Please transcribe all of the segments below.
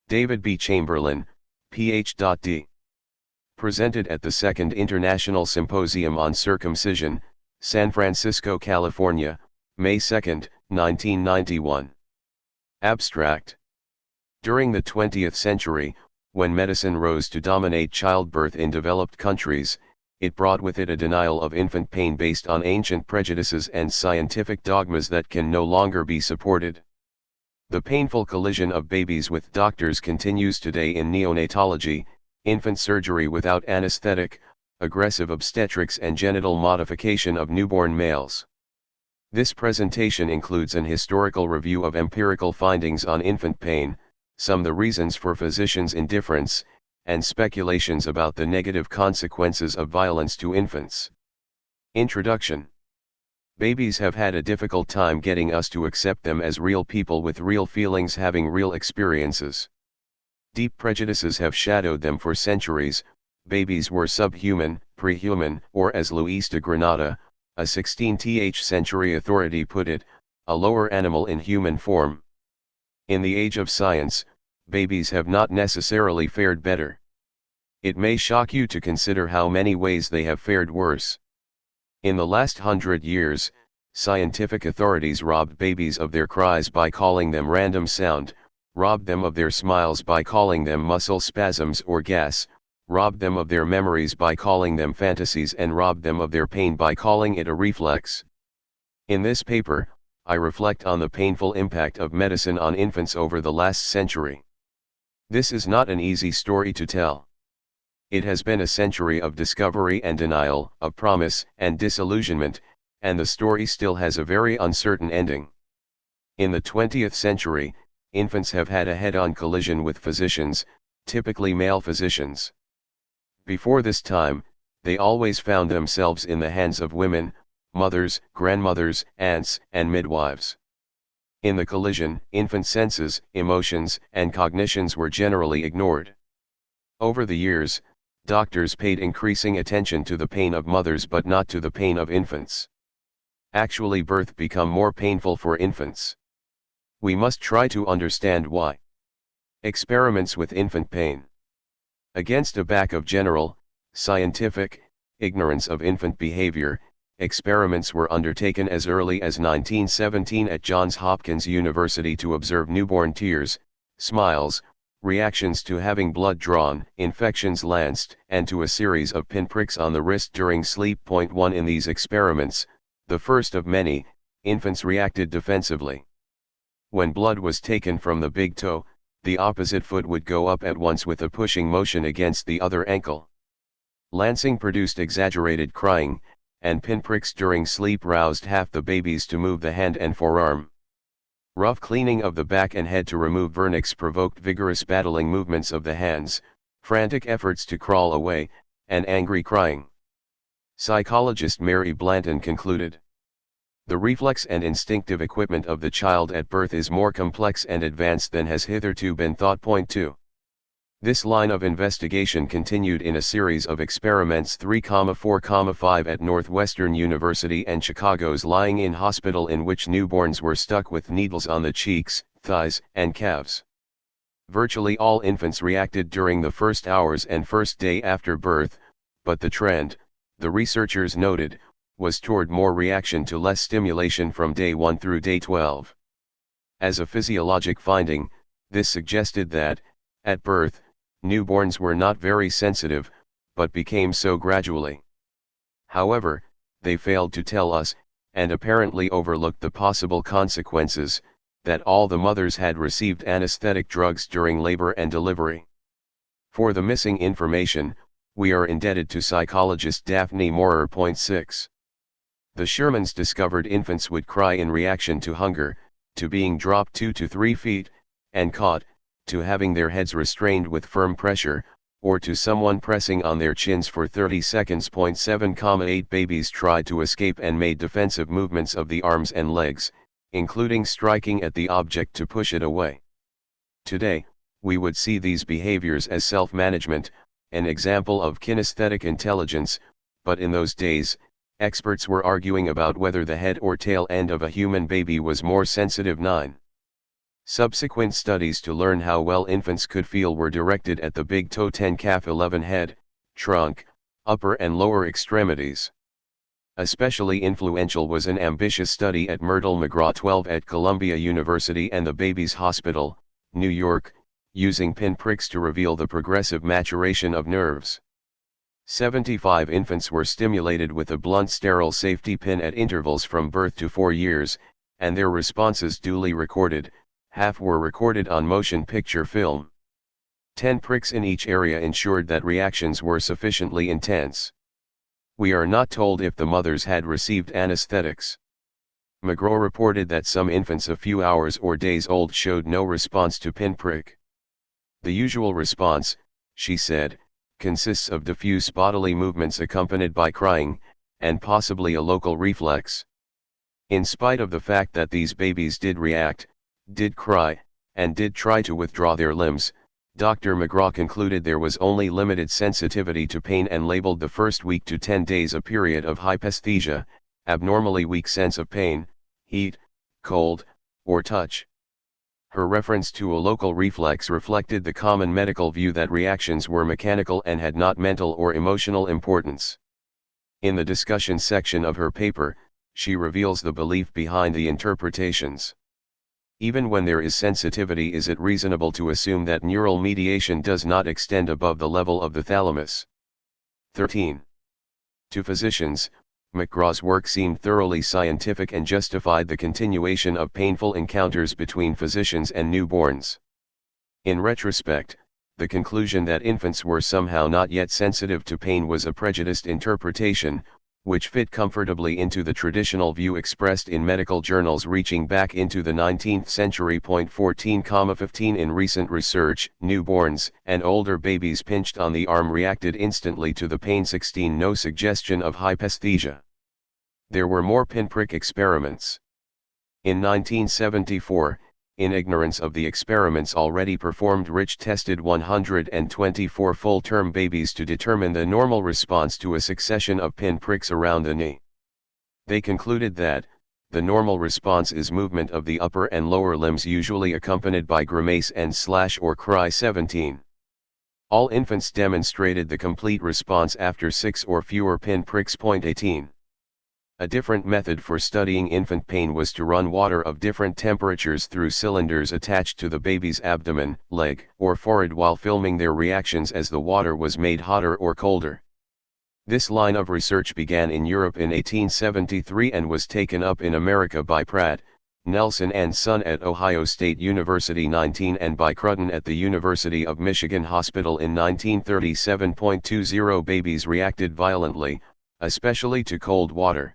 David B. Chamberlain, Ph.D. Presented at the Second International Symposium on Circumcision, San Francisco, California, May 2, 1991. Abstract. During the 20th century, when medicine rose to dominate childbirth in developed countries, it brought with it a denial of infant pain based on ancient prejudices and scientific dogmas that can no longer be supported. The painful collision of babies with doctors continues today in neonatology, infant surgery without anesthetic, aggressive obstetrics and genital modification of newborn males. This presentation includes an historical review of empirical findings on infant pain, some the reasons for physicians' indifference, and speculations about the negative consequences of violence to infants. Introduction. Babies have had a difficult time getting us to accept them as real people with real feelings having real experiences. Deep prejudices have shadowed them for centuries. Babies were subhuman, prehuman, or as Luis de Granada, a 16th century authority put it, a lower animal in human form. In the age of science, babies have not necessarily fared better. It may shock you to consider how many ways they have fared worse. In the last 100 years, scientific authorities robbed babies of their cries by calling them random sound, robbed them of their smiles by calling them muscle spasms or gas, robbed them of their memories by calling them fantasies, and robbed them of their pain by calling it a reflex. In this paper, I reflect on the painful impact of medicine on infants over the last century. This is not an easy story to tell. It has been a century of discovery and denial, of promise and disillusionment, and the story still has a very uncertain ending. In the 20th century, infants have had a head-on collision with physicians, typically male physicians. Before this time, they always found themselves in the hands of women, mothers, grandmothers, aunts, and midwives. In the collision, infant senses, emotions, and cognitions were generally ignored. Over the years, doctors paid increasing attention to the pain of mothers but not to the pain of infants. Actually, birth became more painful for infants. We must try to understand why. Experiments with infant pain. Against a back of general, scientific, ignorance of infant behavior, experiments were undertaken as early as 1917 at Johns Hopkins University to observe newborn tears, smiles, reactions to having blood drawn, infections lanced, and to a series of pinpricks on the wrist during sleep. 1 In these experiments, the first of many, infants reacted defensively. When blood was taken from the big toe, the opposite foot would go up at once with a pushing motion against the other ankle. Lancing produced exaggerated crying, and pinpricks during sleep roused half the babies to move the hand and forearm. Rough cleaning of the back and head to remove vernix provoked vigorous battling movements of the hands, frantic efforts to crawl away, and angry crying. Psychologist Mary Blanton concluded, "The reflex and instinctive equipment of the child at birth is more complex and advanced than has hitherto been thought." 2. This line of investigation continued in a series of experiments 3,4,5 at Northwestern University and Chicago's Lying-in Hospital, in which newborns were stuck with needles on the cheeks, thighs, and calves. Virtually all infants reacted during the first hours and first day after birth, but the trend, the researchers noted, was toward more reaction to less stimulation from day 1 through day 12. As a physiologic finding, this suggested that, at birth, newborns were not very sensitive, but became so gradually. However, they failed to tell us, and apparently overlooked the possible consequences, that all the mothers had received anesthetic drugs during labor and delivery. For the missing information, we are indebted to psychologist Daphne Moorer. 6. The Shermans discovered infants would cry in reaction to hunger, to being dropped 2 to 3 feet, and caught, to having their heads restrained with firm pressure, or to someone pressing on their chins for 30 seconds. 7,8 Babies tried to escape and made defensive movements of the arms and legs, including striking at the object to push it away. Today, we would see these behaviors as self-management, an example of kinesthetic intelligence, but in those days, experts were arguing about whether the head or tail end of a human baby was more sensitive. 9. Subsequent studies to learn how well infants could feel were directed at the big toe 10 calf 11 head, trunk, upper and lower extremities. Especially influential was an ambitious study at Myrtle McGraw 12 at Columbia University and the Babies Hospital, New York, using pinpricks to reveal the progressive maturation of nerves. 75 infants were stimulated with a blunt sterile safety pin at intervals from birth to 4 years, and their responses duly recorded. Half were recorded on motion picture film. 10 pricks in each area ensured that reactions were sufficiently intense. We are not told if the mothers had received anesthetics. McGraw reported that some infants a few hours or days old showed no response to pinprick. The usual response, she said, consists of diffuse bodily movements accompanied by crying, and possibly a local reflex. In spite of the fact that these babies did react, did cry, and did try to withdraw their limbs, Dr. McGraw concluded there was only limited sensitivity to pain and labeled the first week to 10 days a period of hypesthesia, abnormally weak sense of pain, heat, cold, or touch. Her reference to a local reflex reflected the common medical view that reactions were mechanical and had not mental or emotional importance. In the discussion section of her paper, she reveals the belief behind the interpretations. Even when there is sensitivity, is it reasonable to assume that neural mediation does not extend above the level of the thalamus? 13. To physicians, McGraw's work seemed thoroughly scientific and justified the continuation of painful encounters between physicians and newborns. In retrospect, the conclusion that infants were somehow not yet sensitive to pain was a prejudiced interpretation, which fit comfortably into the traditional view expressed in medical journals reaching back into the 19th century. 14,15 In recent research, newborns and older babies pinched on the arm reacted instantly to the pain. 16 No suggestion of hypesthesia. There were more pinprick experiments. In 1974, in ignorance of the experiments already performed, Rich tested 124 full-term babies to determine the normal response to a succession of pinpricks around the knee. They concluded that the normal response is movement of the upper and lower limbs, usually accompanied by grimace and slash or cry. 17. All infants demonstrated the complete response after 6 or fewer pinpricks. 18. A different method for studying infant pain was to run water of different temperatures through cylinders attached to the baby's abdomen, leg, or forehead while filming their reactions as the water was made hotter or colder. This line of research began in Europe in 1873 and was taken up in America by Pratt, Nelson and Son at Ohio State University 19 and by Crutton at the University of Michigan Hospital in 1937. 20 Babies reacted violently, especially to cold water.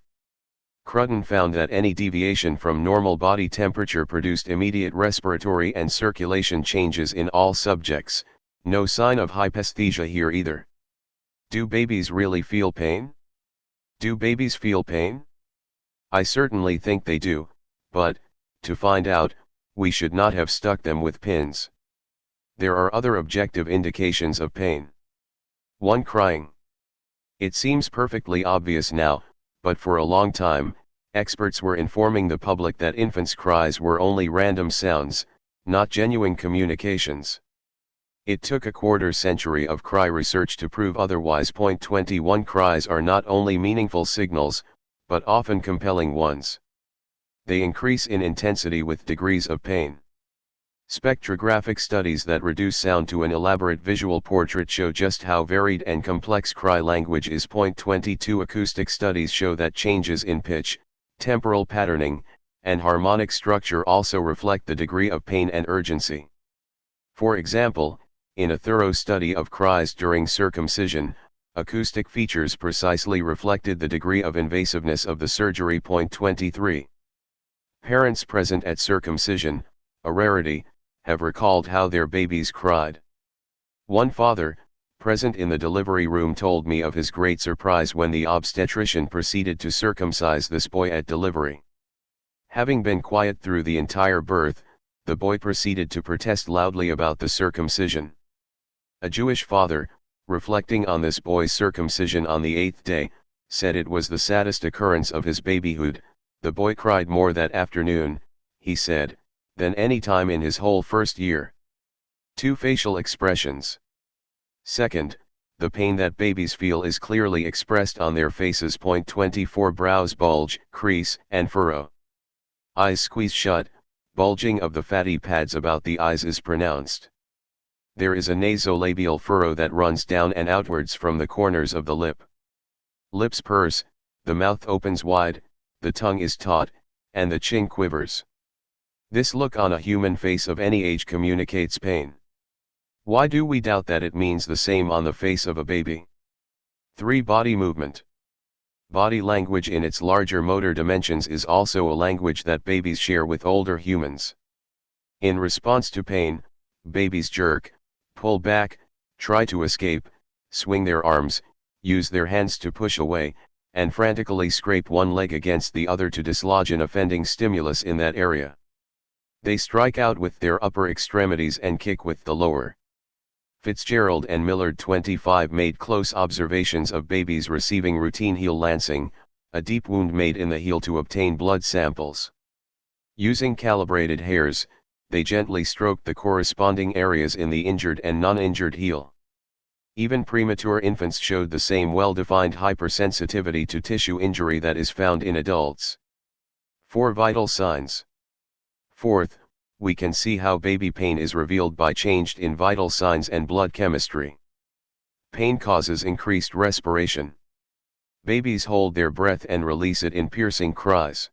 Crutton found that any deviation from normal body temperature produced immediate respiratory and circulation changes in all subjects, no sign of hypesthesia here either. Do babies really feel pain? Do babies feel pain? I certainly think they do, but, to find out, we should not have stuck them with pins. There are other objective indications of pain. 1. Crying. It seems perfectly obvious now, but for a long time, experts were informing the public that infants' cries were only random sounds, not genuine communications. It took a quarter century of cry research to prove otherwise. 21 Cries are not only meaningful signals, but often compelling ones. They increase in intensity with degrees of pain. Spectrographic studies that reduce sound to an elaborate visual portrait show just how varied and complex cry language is. 22 Acoustic studies show that changes in pitch, temporal patterning, and harmonic structure also reflect the degree of pain and urgency. For example, in a thorough study of cries during circumcision, acoustic features precisely reflected the degree of invasiveness of the surgery. 23. Parents present at circumcision, a rarity, have recalled how their babies cried. One father, present in the delivery room, told me of his great surprise when the obstetrician proceeded to circumcise this boy at delivery. Having been quiet through the entire birth, the boy proceeded to protest loudly about the circumcision. A Jewish father, reflecting on this boy's circumcision on the 8th day, said it was the saddest occurrence of his babyhood. The boy cried more that afternoon, he said, than any time in his whole first year. 2. Facial expressions. Second, the pain that babies feel is clearly expressed on their faces. 24 Brows bulge, crease, and furrow. Eyes squeeze shut, bulging of the fatty pads about the eyes is pronounced. There is a nasolabial furrow that runs down and outwards from the corners of the lip. Lips purse, the mouth opens wide, the tongue is taut, and the chin quivers. This look on a human face of any age communicates pain. Why do we doubt that it means the same on the face of a baby? 3. Body movement. Body language in its larger motor dimensions is also a language that babies share with older humans. In response to pain, babies jerk, pull back, try to escape, swing their arms, use their hands to push away, and frantically scrape one leg against the other to dislodge an offending stimulus in that area. They strike out with their upper extremities and kick with the lower. Fitzgerald and Millard 25 made close observations of babies receiving routine heel lancing, a deep wound made in the heel, to obtain blood samples. Using calibrated hairs, they gently stroked the corresponding areas in the injured and non-injured heel. Even premature infants showed the same well-defined hypersensitivity to tissue injury that is found in adults. 4. Vital signs. Fourth, we can see how baby pain is revealed by change in vital signs and blood chemistry. Pain causes increased respiration. Babies hold their breath and release it in piercing cries.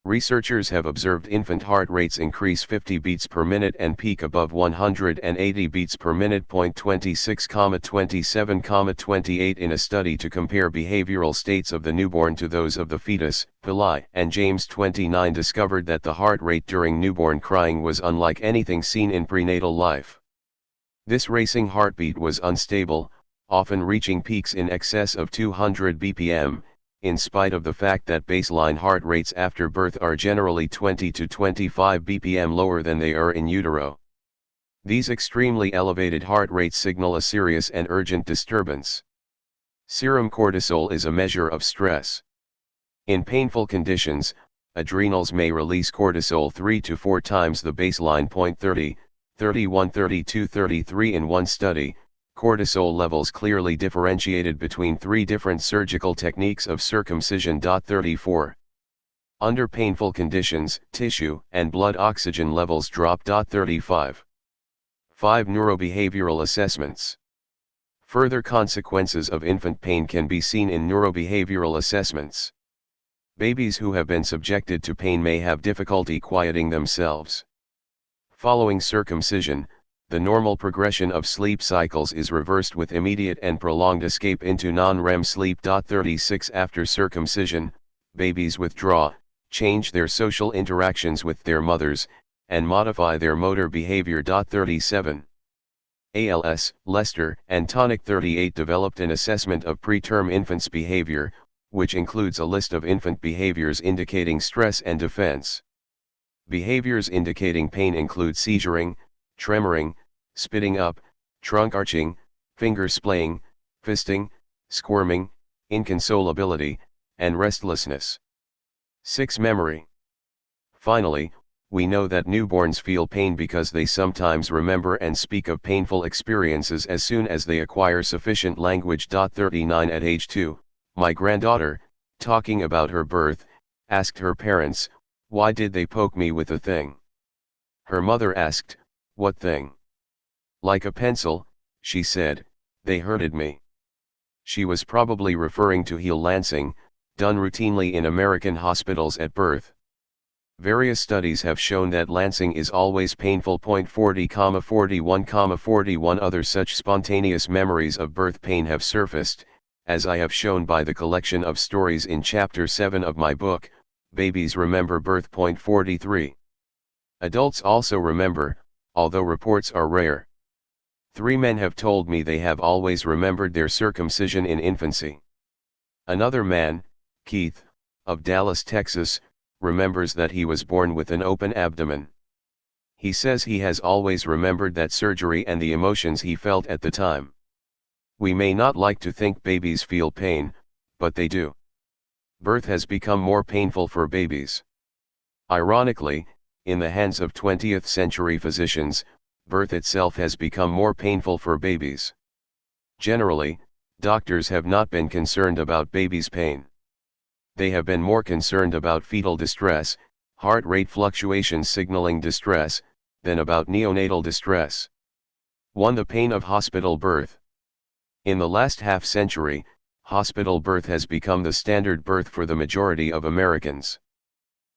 Researchers have observed infant heart rates increase 50 beats per minute and peak above 180 beats per minute. 26, 27, 28 in a study to compare behavioral states of the newborn to those of the fetus. Pillai and James 29 discovered that the heart rate during newborn crying was unlike anything seen in prenatal life. This racing heartbeat was unstable, often reaching peaks in excess of 200 bpm, in spite of the fact that baseline heart rates after birth are generally 20 to 25 bpm lower than they are in utero. These extremely elevated heart rates signal a serious and urgent disturbance. Serum cortisol is a measure of stress. In painful conditions, adrenals may release cortisol 3 to 4 times the baseline. 30, 31, 32, 33 in one study. Cortisol levels clearly differentiated between 3 different surgical techniques of circumcision. 34. Under painful conditions, tissue and blood oxygen levels drop. 35. 5. Neurobehavioral assessments. Further consequences of infant pain can be seen in neurobehavioral assessments. Babies who have been subjected to pain may have difficulty quieting themselves. Following circumcision, the normal progression of sleep cycles is reversed with immediate and prolonged escape into non-REM sleep. 36. After circumcision, babies withdraw, change their social interactions with their mothers, and modify their motor behavior. 37. ALS, Lester, and Tonic 38 developed an assessment of preterm infants' behavior, which includes a list of infant behaviors indicating stress and defense. Behaviors indicating pain include seizuring, tremoring, spitting up, trunk arching, finger splaying, fisting, squirming, inconsolability, and restlessness. 6. Memory. Finally, we know that newborns feel pain because they sometimes remember and speak of painful experiences as soon as they acquire sufficient language. 39 At age 2, my granddaughter, talking about her birth, asked her parents, "Why did they poke me with a thing?" Her mother asked, "What thing?" "Like a pencil," she said, "they hurted me." She was probably referring to heel lancing, done routinely in American hospitals at birth. Various studies have shown that lancing is always painful. 40, 41, 41 Other such spontaneous memories of birth pain have surfaced, as I have shown by the collection of stories in Chapter 7 of my book, Babies Remember Birth. 43. Adults also remember, although reports are rare. 3 men have told me they have always remembered their circumcision in infancy. Another man, Keith, of Dallas, Texas, remembers that he was born with an open abdomen. He says he has always remembered that surgery and the emotions he felt at the time. We may not like to think babies feel pain, but they do. Birth has become more painful for babies. Ironically, in the hands of 20th century physicians, birth itself has become more painful for babies. Generally, doctors have not been concerned about baby's pain. They have been more concerned about fetal distress, heart rate fluctuations signaling distress, than about neonatal distress. 1. The pain of hospital birth. In the last half-century, hospital birth has become the standard birth for the majority of Americans.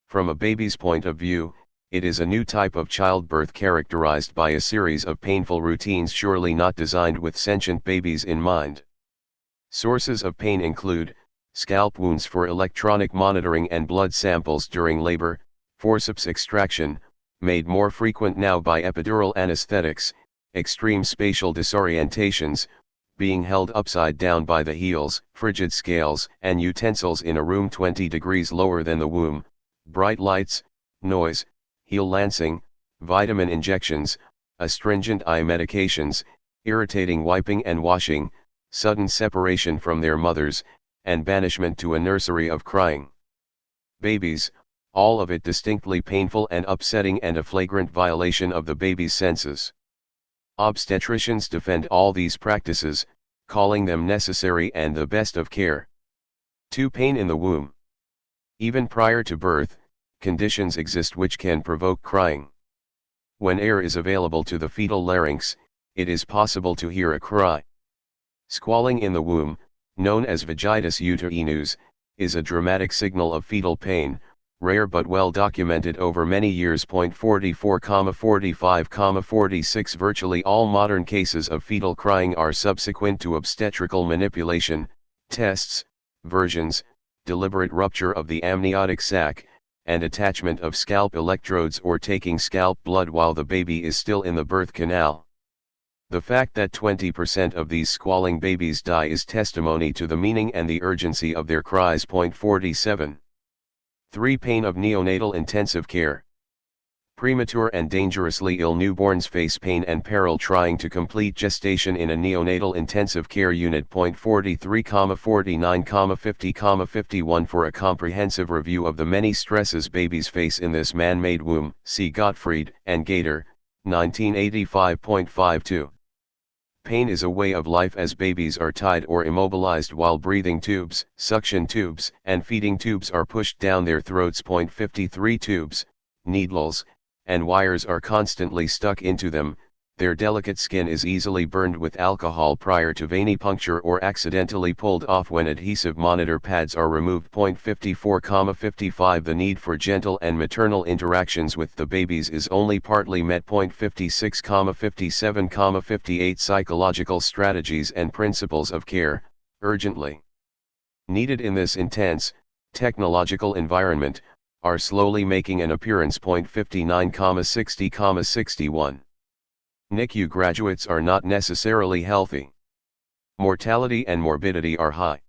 From a baby's point of view, it is a new type of childbirth characterized by a series of painful routines surely not designed with sentient babies in mind. Sources of pain include scalp wounds for electronic monitoring and blood samples during labor, forceps extraction, made more frequent now by epidural anesthetics, extreme spatial disorientations, being held upside down by the heels, frigid scales and utensils in a room 20 degrees lower than the womb, bright lights, noise, heel lancing, vitamin injections, astringent eye medications, irritating wiping and washing, sudden separation from their mothers, and banishment to a nursery of crying babies, all of it distinctly painful and upsetting and a flagrant violation of the baby's senses. Obstetricians defend all these practices, calling them necessary and the best of care. 2. Pain in the womb. Even prior to birth, conditions exist which can provoke crying. When air is available to the fetal larynx, it is possible to hear a cry. Squalling in the womb, known as vagitus uterinus, is a dramatic signal of fetal pain, rare but well documented over many years. 44, 45, 46 Virtually all modern cases of fetal crying are subsequent to obstetrical manipulation, tests, versions, deliberate rupture of the amniotic sac, and attachment of scalp electrodes or taking scalp blood while the baby is still in the birth canal. The fact that 20% of these squalling babies die is testimony to the meaning and the urgency of their cries. 47. 3. Pain of neonatal intensive care. Premature and dangerously ill newborns face pain and peril trying to complete gestation in a neonatal intensive care unit. 43, 49, 50, 51 For a comprehensive review of the many stresses babies face in this man-made womb, see Gottfried and Gator, 1985.52. Pain is a way of life as babies are tied or immobilized while breathing tubes, suction tubes, and feeding tubes are pushed down their throats. 53 Tubes, needles, and wires are constantly stuck into them, their delicate skin is easily burned with alcohol prior to venipuncture or accidentally pulled off when adhesive monitor pads are removed. 54, 55 The need for gentle and maternal interactions with the babies is only partly met. 56, 57, 58 Psychological strategies and principles of care, urgently needed in this intense, technological environment, are slowly making an appearance. 59, 60, 61 NICU graduates are not necessarily healthy. Mortality and morbidity are high.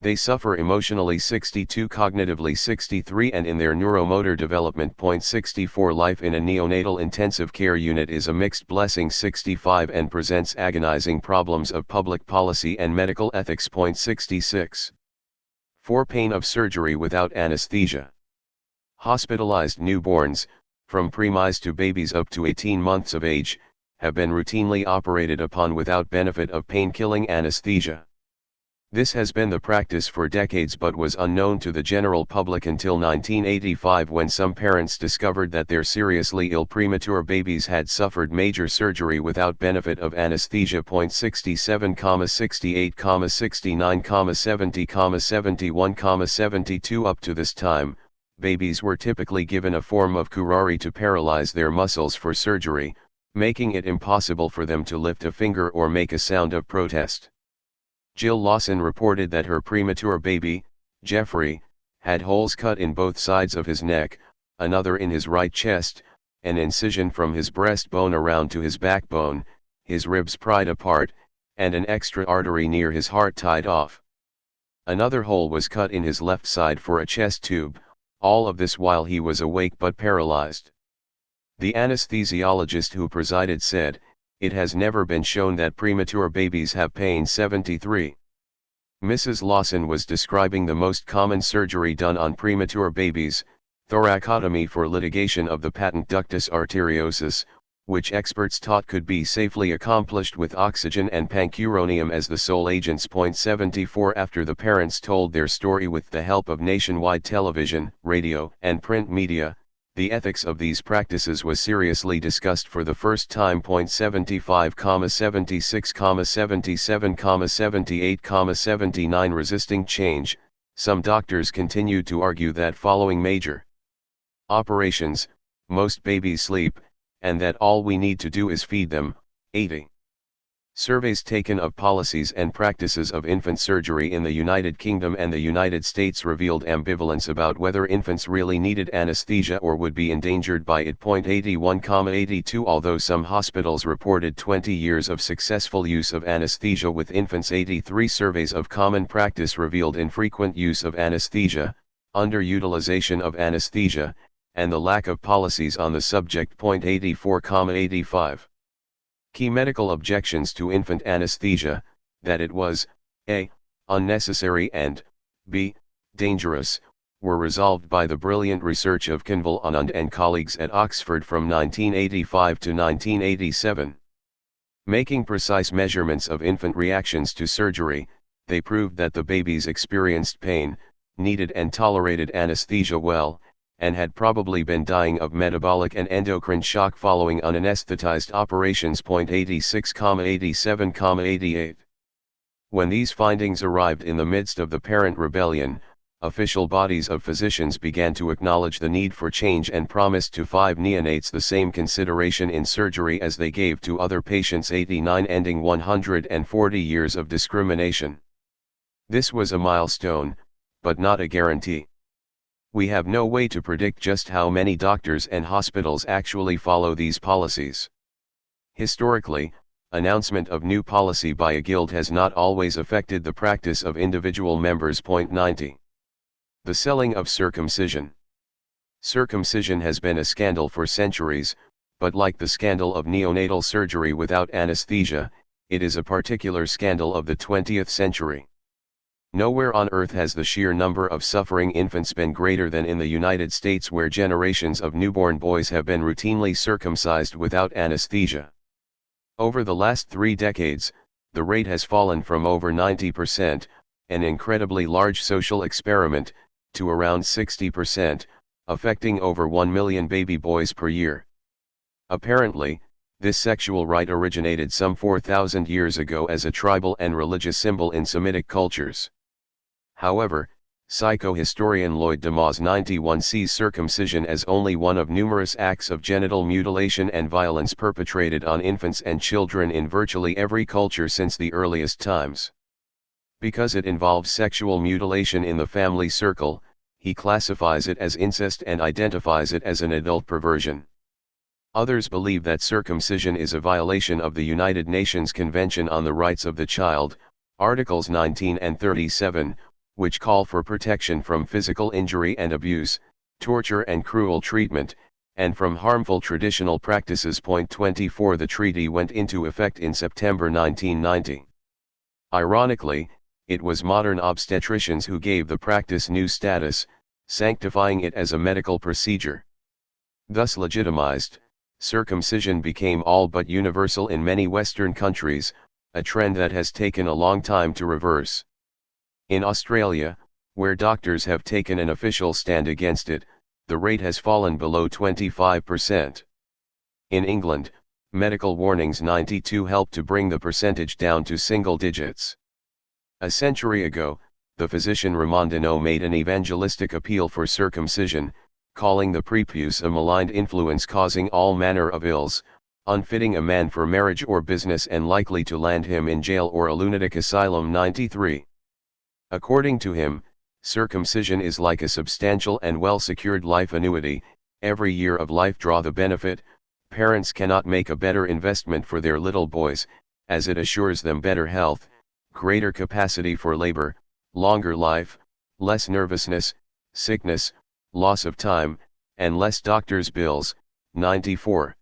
They suffer emotionally. 62, cognitively. 63 and in their neuromotor development. 64 Life in a neonatal intensive care unit is a mixed blessing. 65 and presents agonizing problems of public policy and medical ethics. 66 4 Pain of surgery without anesthesia. Hospitalized newborns, from preemies to babies up to 18 months of age, have been routinely operated upon without benefit of pain-killing anesthesia. This has been the practice for decades but was unknown to the general public until 1985 when some parents discovered that their seriously ill premature babies had suffered major surgery without benefit of anesthesia. 67, 68, 69, 70, 71, 72 Up to this time, babies were typically given a form of curare to paralyze their muscles for surgery, making it impossible for them to lift a finger or make a sound of protest. Jill Lawson reported that her premature baby, Jeffrey, had holes cut in both sides of his neck, another in his right chest, an incision from his breastbone around to his backbone, his ribs pried apart, and an extra artery near his heart tied off. Another hole was cut in his left side for a chest tube, all of this while he was awake but paralyzed. The anesthesiologist who presided said, "It has never been shown that premature babies have pain." 73. Mrs. Lawson was describing the most common surgery done on premature babies, Thoracotomy for litigation of the patent ductus arteriosus, which experts taught could be safely accomplished with oxygen and pancuronium as the sole agents. 74 After the parents told their story with the help of nationwide television, radio, and print media, the ethics of these practices was seriously discussed for the first time. 75, 76, 77, 78, 79 Resisting change, some doctors continued to argue that following major operations, most babies sleep, and that all we need to do is feed them. 80. Surveys taken of policies and practices of infant surgery in the United Kingdom and the United States revealed ambivalence about whether infants really needed anesthesia or would be endangered by it. 81, 82 Although some hospitals reported 20 years of successful use of anesthesia with infants, 83 surveys of common practice revealed infrequent use of anesthesia, underutilization of anesthesia, and the lack of policies on the subject. 84, 85 Key medical objections to infant anesthesia, that it was, a. unnecessary and, b. dangerous, were resolved by the brilliant research of Kanval Anand and colleagues at Oxford from 1985 to 1987. Making precise measurements of infant reactions to surgery, they proved that the babies experienced pain, needed and tolerated anesthesia well, and had probably been dying of metabolic and endocrine shock following unanesthetized operations. 86, 87, 88 When these findings arrived in the midst of the parent rebellion, official bodies of physicians began to acknowledge the need for change and promised to 5 neonates the same consideration in surgery as they gave to other patients. 89 Ending 140 years of discrimination. This was a milestone, but not a guarantee. We have no way to predict just how many doctors and hospitals actually follow these policies. Historically, announcement of new policy by a guild has not always affected the practice of individual members. 90. The selling of circumcision. Circumcision has been a scandal for centuries, but like the scandal of neonatal surgery without anesthesia, it is a particular scandal of the 20th century. Nowhere on earth has the sheer number of suffering infants been greater than in the United States, where generations of newborn boys have been routinely circumcised without anesthesia. Over the last 3 decades, the rate has fallen from over 90%, an incredibly large social experiment, to around 60%, affecting over 1 million baby boys per year. Apparently, this sexual rite originated some 4,000 years ago as a tribal and religious symbol in Semitic cultures. However, psychohistorian Lloyd DeMause 91 sees circumcision as only one of numerous acts of genital mutilation and violence perpetrated on infants and children in virtually every culture since the earliest times. Because it involves sexual mutilation in the family circle, he classifies it as incest and identifies it as an adult perversion. Others believe that circumcision is a violation of the United Nations Convention on the Rights of the Child, Articles 19 and 37, which call for protection from physical injury and abuse, torture and cruel treatment, and from harmful traditional practices. 24 The treaty went into effect in September 1990. Ironically, it was modern obstetricians who gave the practice new status, sanctifying it as a medical procedure. Thus legitimized, circumcision became all but universal in many Western countries, a trend that has taken a long time to reverse. In Australia, where doctors have taken an official stand against it, the rate has fallen below 25%. In England, Medical Warnings 92 helped to bring the percentage down to single digits. A century ago, the physician Ramondino made an evangelistic appeal for circumcision, calling the prepuce a maligned influence causing all manner of ills, unfitting a man for marriage or business and likely to land him in jail or a lunatic asylum. 93. According to him, circumcision is like a substantial and well-secured life annuity. Every year of life draw the benefit. Parents cannot make a better investment for their little boys, as it assures them better health, greater capacity for labor, longer life, less nervousness, sickness, loss of time, and less doctor's bills. 94.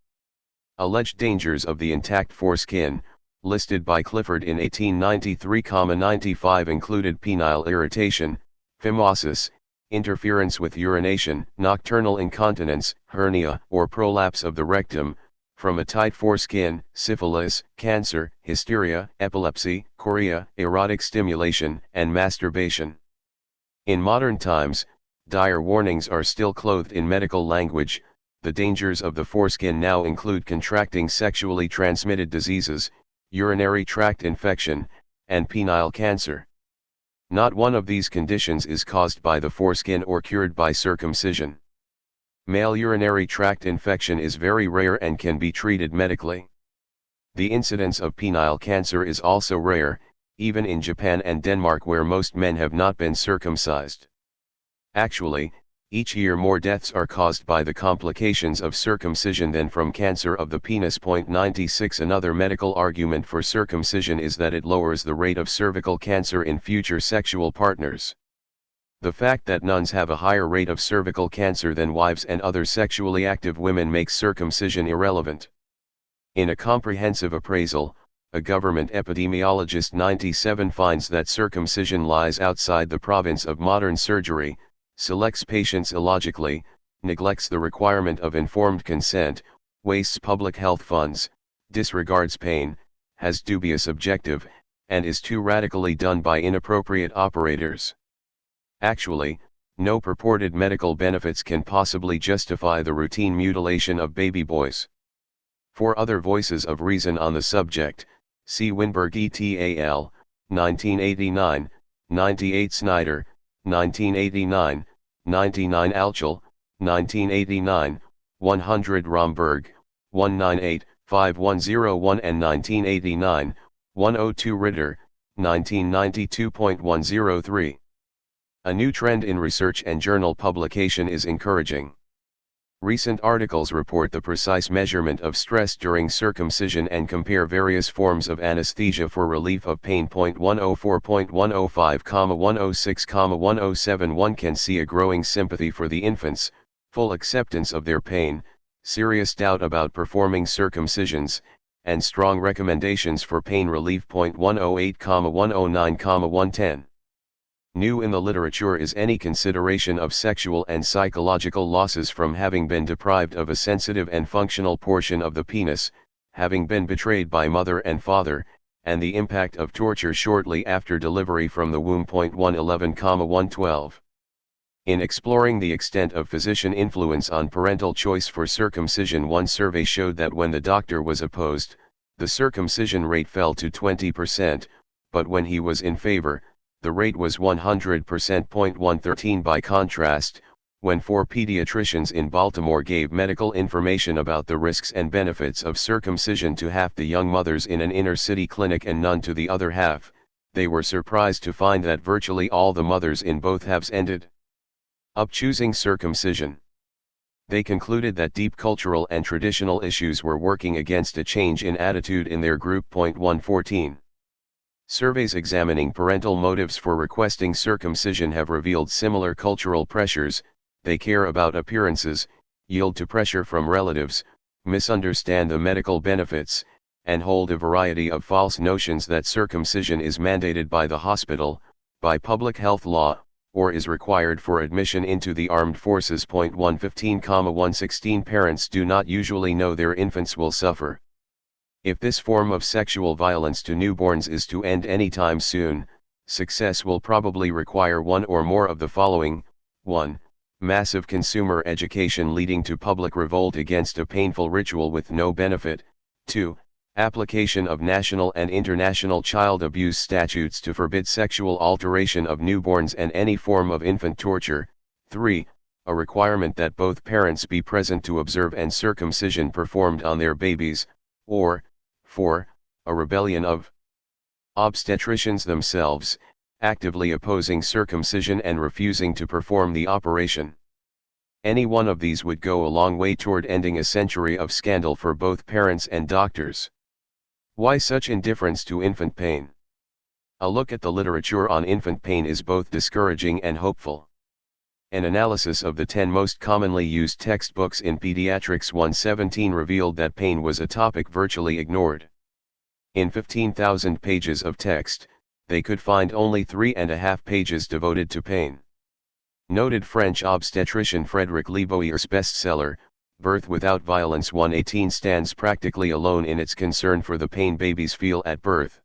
Alleged dangers of the intact foreskin, listed by Clifford in 1893, 95 included penile irritation, phimosis, interference with urination, nocturnal incontinence, hernia or prolapse of the rectum, from a tight foreskin, syphilis, cancer, hysteria, epilepsy, chorea, erotic stimulation, and masturbation. In modern times, dire warnings are still clothed in medical language. The dangers of the foreskin now include contracting sexually transmitted diseases, urinary tract infection, and penile cancer. Not one of these conditions is caused by the foreskin or cured by circumcision. Male urinary tract infection is very rare and can be treated medically. The incidence of penile cancer is also rare, even in Japan and Denmark where most men have not been circumcised. Actually, each year more deaths are caused by the complications of circumcision than from cancer of the penis. 96 Another medical argument for circumcision is that it lowers the rate of cervical cancer in future sexual partners. The fact that nuns have a higher rate of cervical cancer than wives and other sexually active women makes circumcision irrelevant. In a comprehensive appraisal, a government epidemiologist 97 finds that circumcision lies outside the province of modern surgery, selects patients illogically, neglects the requirement of informed consent, wastes public health funds, disregards pain, has dubious objective, and is too radically done by inappropriate operators. Actually, no purported medical benefits can possibly justify the routine mutilation of baby boys. For other voices of reason on the subject, see Winberg et al., 1989, 98 Snyder, 1989, 99 Alchel, 1989, 100 Romberg, 198, 5101 and 1989, 102 Ritter, 1992.103. A new trend in research and journal publication is encouraging. Recent articles report the precise measurement of stress during circumcision and compare various forms of anesthesia for relief of pain. 104.105, 106, 107. One can see a growing sympathy for the infants, full acceptance of their pain, serious doubt about performing circumcisions, and strong recommendations for pain relief. 108, 109, 110. New in the literature is any consideration of sexual and psychological losses from having been deprived of a sensitive and functional portion of the penis, having been betrayed by mother and father, and the impact of torture shortly after delivery from the womb. 111, 112. In exploring the extent of physician influence on parental choice for circumcision, one survey showed that when the doctor was opposed, the circumcision rate fell to 20%, but when he was in favor, the rate was 100%. 113. By contrast, when 4 pediatricians in Baltimore gave medical information about the risks and benefits of circumcision to half the young mothers in an inner-city clinic and none to the other half, they were surprised to find that virtually all the mothers in both halves ended up choosing circumcision. They concluded that deep cultural and traditional issues were working against a change in attitude in their group. 114. Surveys examining parental motives for requesting circumcision have revealed similar cultural pressures. They care about appearances, yield to pressure from relatives, misunderstand the medical benefits, and hold a variety of false notions that circumcision is mandated by the hospital, by public health law, or is required for admission into the armed forces. 115, 116. Parents do not usually know their infants will suffer. If this form of sexual violence to newborns is to end anytime soon, success will probably require one or more of the following: 1. Massive consumer education leading to public revolt against a painful ritual with no benefit. 2. Application of national and international child abuse statutes to forbid sexual alteration of newborns and any form of infant torture. 3. A requirement that both parents be present to observe and circumcision performed on their babies. Or 4. A rebellion of obstetricians themselves, actively opposing circumcision and refusing to perform the operation. Any one of these would go a long way toward ending a century of scandal for both parents and doctors. Why such indifference to infant pain? A look at the literature on infant pain is both discouraging and hopeful. An analysis of the 10 most commonly used textbooks in pediatrics 117 revealed that pain was a topic virtually ignored. In 15,000 pages of text, they could find only 3.5 pages devoted to pain. Noted French obstetrician Frédéric Leboeur's bestseller, Birth Without Violence 118 stands practically alone in its concern for the pain babies feel at birth.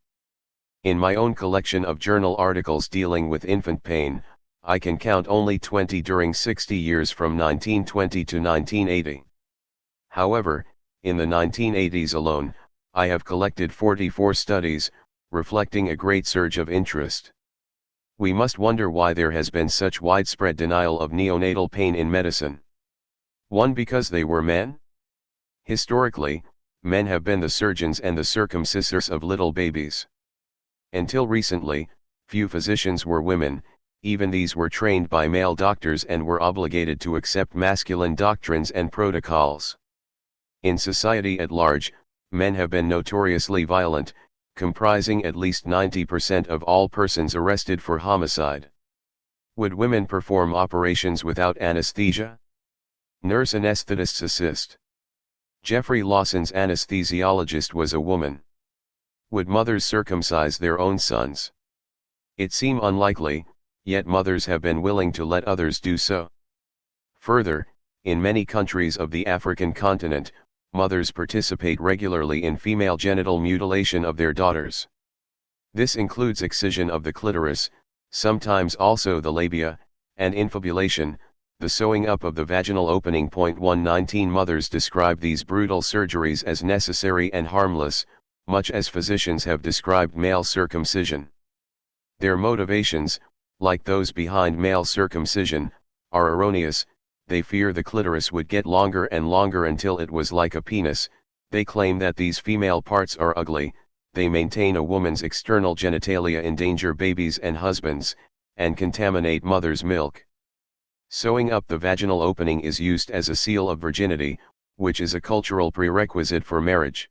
In my own collection of journal articles dealing with infant pain, I can count only 20 during 60 years from 1920 to 1980. However, in the 1980s alone, I have collected 44 studies, reflecting a great surge of interest. We must wonder why there has been such widespread denial of neonatal pain in medicine. 1. Because they were men? Historically, men have been the surgeons and the circumcisors of little babies. Until recently, few physicians were women, even these were trained by male doctors and were obligated to accept masculine doctrines and protocols. In society at large, men have been notoriously violent, comprising at least 90% of all persons arrested for homicide. Would women perform operations without anesthesia? Nurse anesthetists assist. Jeffrey Lawson's anesthesiologist was a woman. Would mothers circumcise their own sons? It seems unlikely, yet mothers have been willing to let others do so. Further, in many countries of the African continent, mothers participate regularly in female genital mutilation of their daughters. This includes excision of the clitoris, sometimes also the labia, and infibulation, the sewing up of the vaginal opening. 119 Mothers describe these brutal surgeries as necessary and harmless, much as physicians have described male circumcision. Their motivations, like those behind male circumcision, are erroneous. They fear the clitoris would get longer and longer until it was like a penis. They claim that these female parts are ugly. They maintain a woman's external genitalia endanger babies and husbands, and contaminate mother's milk. Sewing up the vaginal opening is used as a seal of virginity, which is a cultural prerequisite for marriage.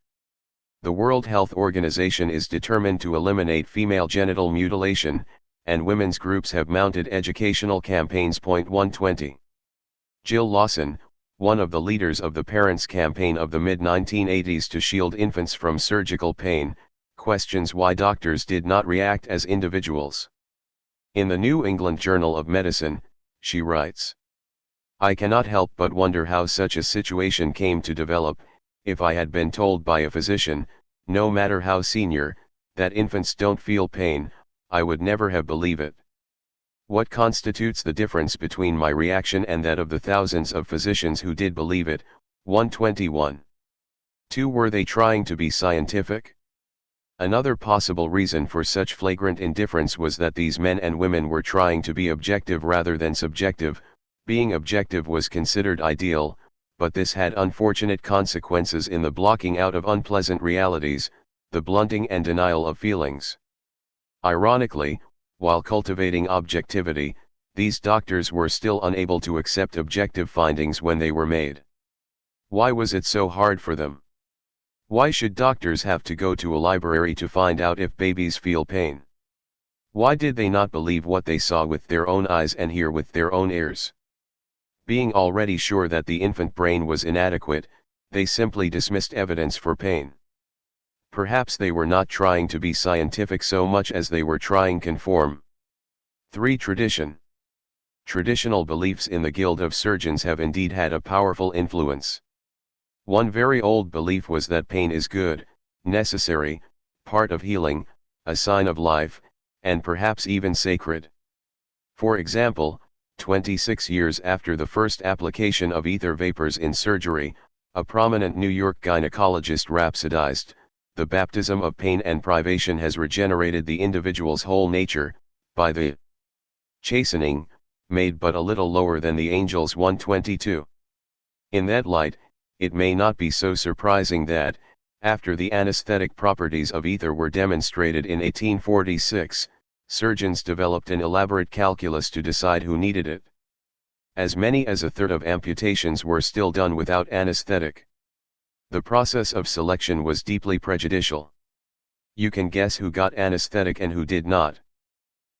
The World Health Organization is determined to eliminate female genital mutilation, and women's groups have mounted educational campaigns. 120. Jill Lawson, one of the leaders of the Parents' Campaign of the mid-1980s to shield infants from surgical pain, questions why doctors did not react as individuals. In the New England Journal of Medicine, she writes, "I cannot help but wonder how such a situation came to develop. If I had been told by a physician, no matter how senior, that infants don't feel pain, I would never have believed it. What constitutes the difference between my reaction and that of the thousands of physicians who did believe it?" 121. 2. Were they trying to be scientific? Another possible reason for such flagrant indifference was that these men and women were trying to be objective rather than subjective. Being objective was considered ideal, but this had unfortunate consequences in the blocking out of unpleasant realities, the blunting and denial of feelings. Ironically, while cultivating objectivity, these doctors were still unable to accept objective findings when they were made. Why was it so hard for them? Why should doctors have to go to a library to find out if babies feel pain? Why did they not believe what they saw with their own eyes and hear with their own ears? Being already sure that the infant brain was inadequate, they simply dismissed evidence for pain. Perhaps they were not trying to be scientific so much as they were trying conform. 3. Tradition. Traditional beliefs in the Guild of Surgeons have indeed had a powerful influence. One very old belief was that pain is good, necessary, part of healing, a sign of life, and perhaps even sacred. For example, 26 years after the first application of ether vapors in surgery, a prominent New York gynecologist rhapsodized, "The baptism of pain and privation has regenerated the individual's whole nature, by the chastening, made but a little lower than the angels." 122. In that light, it may not be so surprising that, after the anesthetic properties of ether were demonstrated in 1846, surgeons developed an elaborate calculus to decide who needed it. As many as a third of amputations were still done without anesthetic. The process of selection was deeply prejudicial. You can guess who got anesthetic and who did not.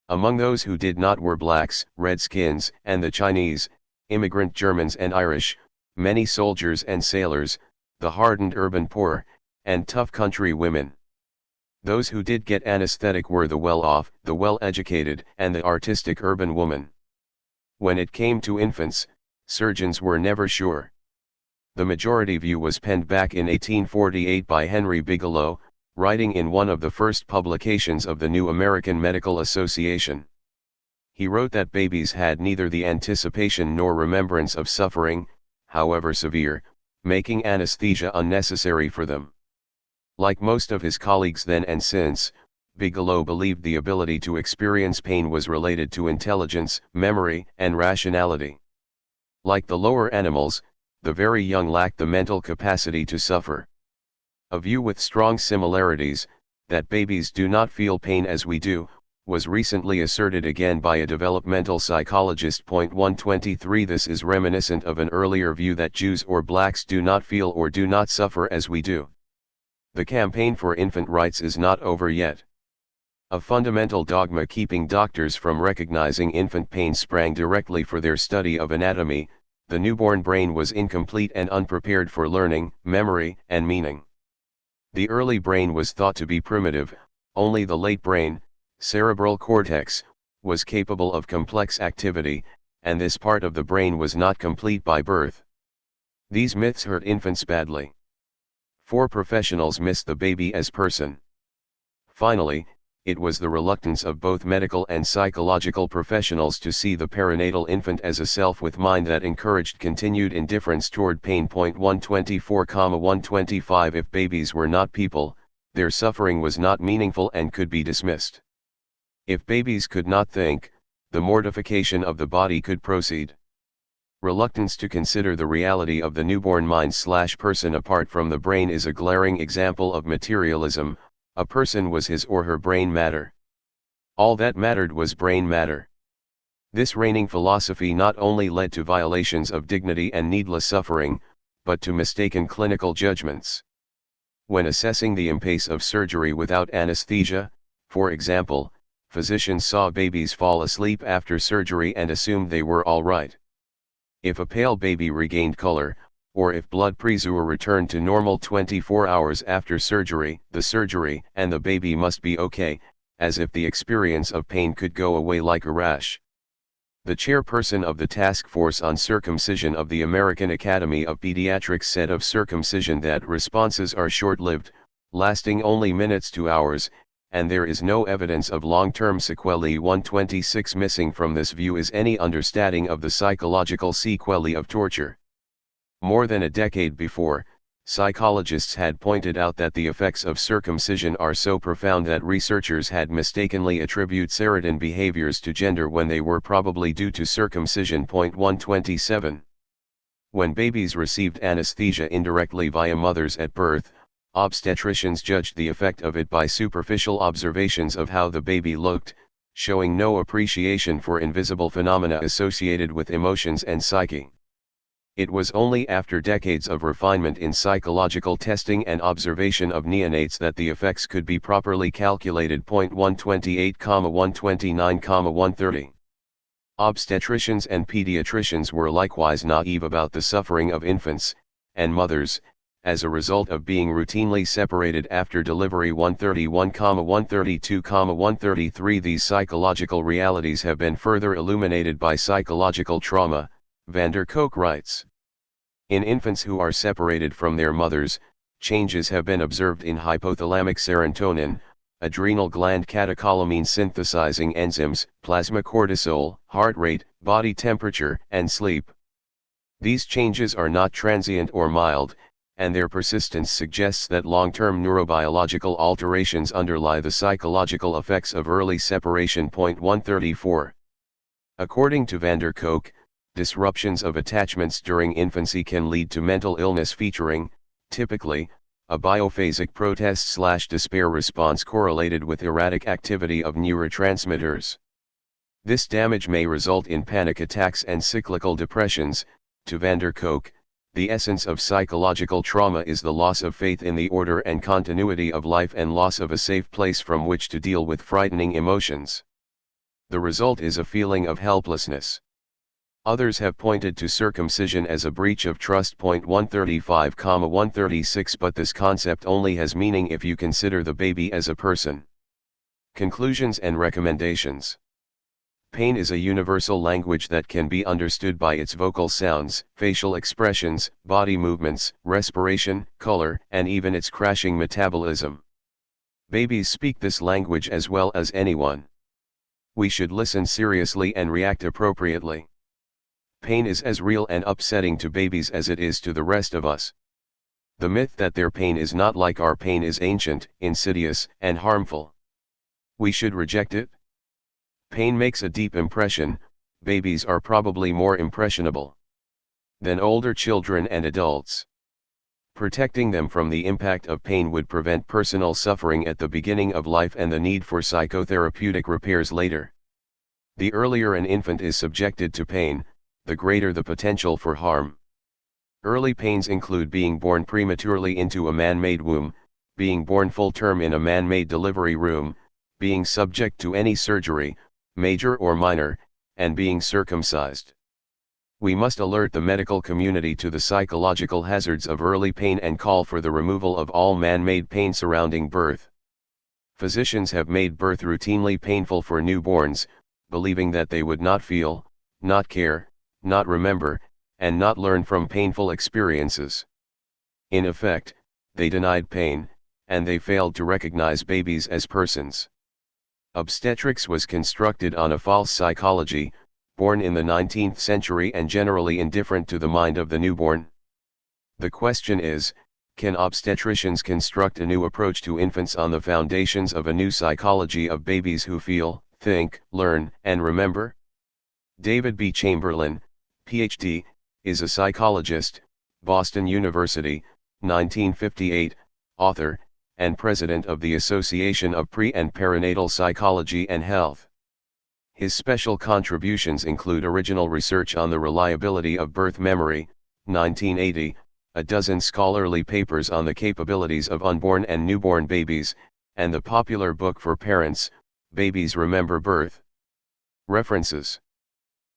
Among those who did not were blacks, Redskins, and the Chinese, immigrant Germans and Irish, many soldiers and sailors, the hardened urban poor, and tough country women. Those who did get anesthetic were the well-off, the well-educated, and the artistic urban woman. When it came to infants, surgeons were never sure. The majority view was penned back in 1848 by Henry Bigelow, writing in one of the first publications of the New American Medical Association. He wrote that babies had neither the anticipation nor remembrance of suffering, however severe, making anesthesia unnecessary for them. Like most of his colleagues then and since, Bigelow believed the ability to experience pain was related to intelligence, memory, and rationality. Like the lower animals, the very young lack the mental capacity to suffer. A view with strong similarities, that babies do not feel pain as we do, was recently asserted again by a developmental psychologist. 123 This is reminiscent of an earlier view that Jews or blacks do not feel or do not suffer as we do. The campaign for infant rights is not over yet. A fundamental dogma keeping doctors from recognizing infant pain sprang directly from their study of anatomy. The newborn brain was incomplete and unprepared for learning, memory, and meaning. The early brain was thought to be primitive, only the late brain, cerebral cortex, was capable of complex activity, and this part of the brain was not complete by birth. These myths hurt infants badly. 4 professionals missed the baby as person. Finally, it was the reluctance of both medical and psychological professionals to see the perinatal infant as a self with mind that encouraged continued indifference toward pain. 124,125 If babies were not people, their suffering was not meaningful and could be dismissed. If babies could not think, the mortification of the body could proceed. Reluctance to consider the reality of the newborn mind/person apart from the brain is a glaring example of materialism. A person was his or her brain matter. All that mattered was brain matter. This reigning philosophy not only led to violations of dignity and needless suffering, but to mistaken clinical judgments. When assessing the impasse of surgery without anesthesia, for example, physicians saw babies fall asleep after surgery and assumed they were all right. If a pale baby regained color, or if blood pressure returned to normal 24 hours after surgery, the surgery and the baby must be okay, as if the experience of pain could go away like a rash. The chairperson of the task force on circumcision of the American Academy of Pediatrics said of circumcision that responses are short-lived, lasting only minutes to hours, and there is no evidence of long-term sequelae. 126 Missing from this view is any understanding of the psychological sequelae of torture. More than a decade before, psychologists had pointed out that the effects of circumcision are so profound that researchers had mistakenly attributed certain behaviors to gender when they were probably due to circumcision. 127. When babies received anesthesia indirectly via mothers at birth, obstetricians judged the effect of it by superficial observations of how the baby looked, showing no appreciation for invisible phenomena associated with emotions and psyche. It was only after decades of refinement in psychological testing and observation of neonates that the effects could be properly calculated. 128, 129, 130. Obstetricians and pediatricians were likewise naive about the suffering of infants and mothers, as a result of being routinely separated after delivery. 131, 132, 133. These psychological realities have been further illuminated by psychological trauma, Van der Kolk writes. In infants who are separated from their mothers, changes have been observed in hypothalamic serotonin, adrenal gland catecholamine synthesizing enzymes, plasma cortisol, heart rate, body temperature, and sleep. These changes are not transient or mild, and their persistence suggests that long-term neurobiological alterations underlie the psychological effects of early separation. 134. According to Van der Kolk, disruptions of attachments during infancy can lead to mental illness featuring, typically, a biophasic protest/despair response correlated with erratic activity of neurotransmitters. This damage may result in panic attacks and cyclical depressions. To Van der Kolk, the essence of psychological trauma is the loss of faith in the order and continuity of life and loss of a safe place from which to deal with frightening emotions. The result is a feeling of helplessness. Others have pointed to circumcision as a breach of trust. 135, 136. But this concept only has meaning if you consider the baby as a person. Conclusions and recommendations. Pain is a universal language that can be understood by its vocal sounds, facial expressions, body movements, respiration, color, and even its crashing metabolism. Babies speak this language as well as anyone. We should listen seriously and react appropriately. Pain is as real and upsetting to babies as it is to the rest of us. The myth that their pain is not like our pain is ancient, insidious, and harmful. We should reject it. Pain makes a deep impression. Babies are probably more impressionable than older children and adults. Protecting them from the impact of pain would prevent personal suffering at the beginning of life and the need for psychotherapeutic repairs later. The earlier an infant is subjected to pain, the greater the potential for harm. Early pains include being born prematurely into a man-made womb, being born full-term in a man-made delivery room, being subject to any surgery, major or minor, and being circumcised. We must alert the medical community to the psychological hazards of early pain and call for the removal of all man-made pain surrounding birth. Physicians have made birth routinely painful for newborns, believing that they would not feel, not care, not remember, and not learn from painful experiences. In effect, they denied pain, and they failed to recognize babies as persons. Obstetrics was constructed on a false psychology, born in the 19th century and generally indifferent to the mind of the newborn. The question is, can obstetricians construct a new approach to infants on the foundations of a new psychology of babies who feel, think, learn, and remember? David B. Chamberlain, Ph.D., is a psychologist, Boston University, 1958, author, and president of the Association of Pre- and Perinatal Psychology and Health. His special contributions include original research on the reliability of birth memory, 1980, a dozen scholarly papers on the capabilities of unborn and newborn babies, and the popular book for parents, Babies Remember Birth. References: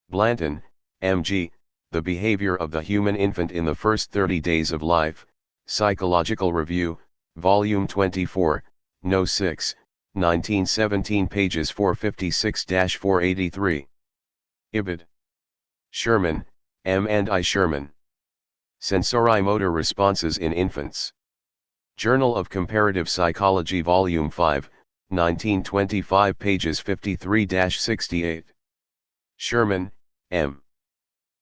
Blanton, M.G., The Behavior of the Human Infant in the First 30 Days of Life, Psychological Review, Volume 24, No. 6, 1917, pages 456-483. Ibid. Sherman, M. and I. Sherman. Sensorimotor Responses in Infants. Journal of Comparative Psychology, Volume 5, 1925, pages 53-68. Sherman, M.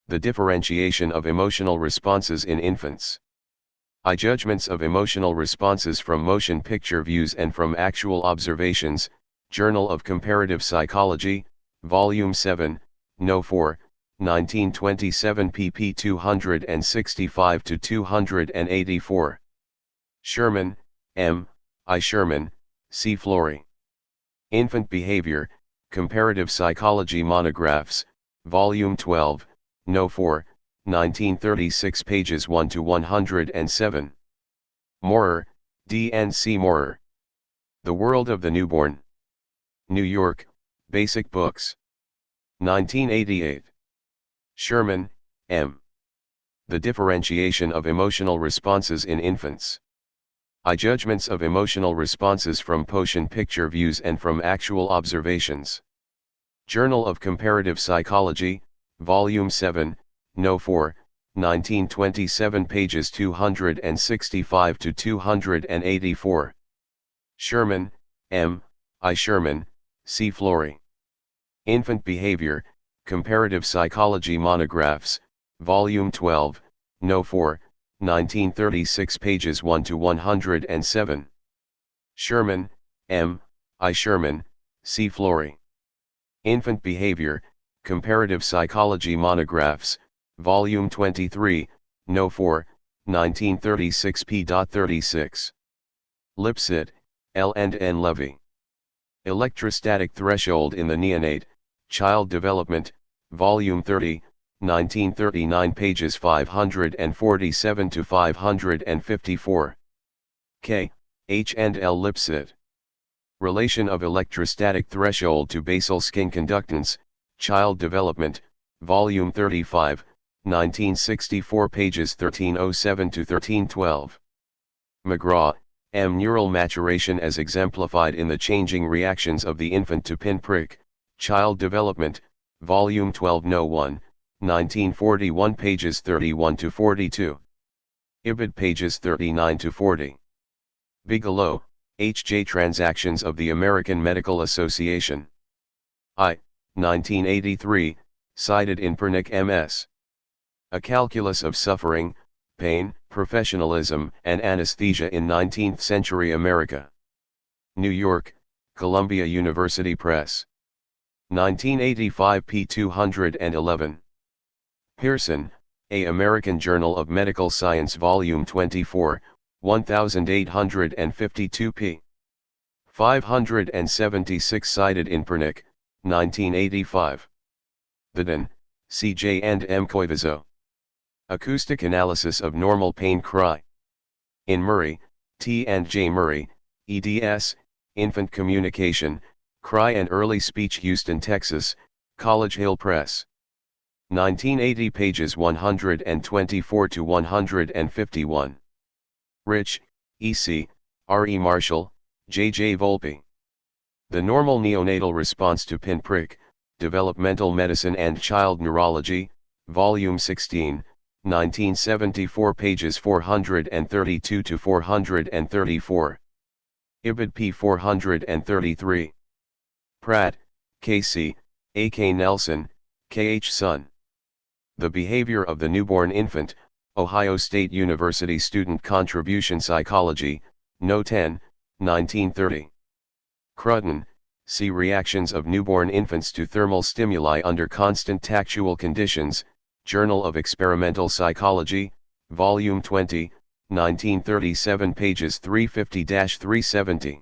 The Differentiation of Emotional Responses in Infants. I. Judgments of Emotional Responses from Motion Picture Views and from Actual Observations, Journal of Comparative Psychology, Volume 7, No. 4, 1927, pp. 265-284. Sherman, M., I. Sherman, C. Flory. Infant Behavior, Comparative Psychology Monographs, Volume 12, No. 4, 1936, pages 1-107. Maurer, D. and C. Maurer. The World of the Newborn. New York, Basic Books. 1988. Sherman, M. The Differentiation of Emotional Responses in Infants. I. Judgments of Emotional Responses from Motion Picture Views and from Actual Observations. Journal of Comparative Psychology, Volume 7, No. 4, 1927, pages 265-284. Sherman, M., I. Sherman, C. Flory. Infant Behavior, Comparative Psychology Monographs, Volume 12, No. 4, 1936, pages 1-107. Sherman, M., I. Sherman, C. Flory. Infant Behavior, Comparative Psychology Monographs, Volume 23, No. 4, 1936, p. 36. Lipset, L. and N. Levy. Electrostatic Threshold in the Neonate, Child Development, Volume 30, 1939, pages 547-554. K. H. and L. Lipset. Relation of Electrostatic Threshold to Basal Skin Conductance, Child Development, Volume 35, 1964, pages 1307-1312. McGraw, M. Neural Maturation as Exemplified in the Changing Reactions of the Infant to Pinprick, Child Development, Volume 12 No. 1, 1941 pages 31 to 42. Ibid pages 39 to 40. Bigelow, H. J. Transactions of the American Medical Association. I. 1983, cited in Pernick M.S. A Calculus of Suffering, Pain, Professionalism, and Anesthesia in 19th Century America. New York, Columbia University Press. 1985 p. 211. Pearson, A. American Journal of Medical Science Volume 24, 1852 p. 576 cited in Pernick, 1985. Badin, C. J. and M. Koivizo. Acoustic Analysis of Normal Pain Cry. In Murray, T. and J. Murray, eds, Infant Communication, Cry and Early Speech Houston, Texas, College Hill Press. 1980 pages 124 to 151. Rich, E.C., R. E. Marshall, J. J. Volpe. The Normal Neonatal Response to Pinprick, Developmental Medicine and Child Neurology, Volume 16, 1974 pages 432 to 434. Ibid p. 433. Pratt, K.C., A. K. Nelson, K. H. Sun. The Behavior of the Newborn Infant, Ohio State University Student Contribution Psychology, No. 10, 1930. Crutton, C. Reactions of Newborn Infants to Thermal Stimuli Under Constant Tactual Conditions, Journal of Experimental Psychology, Volume 20, 1937 pages 350-370.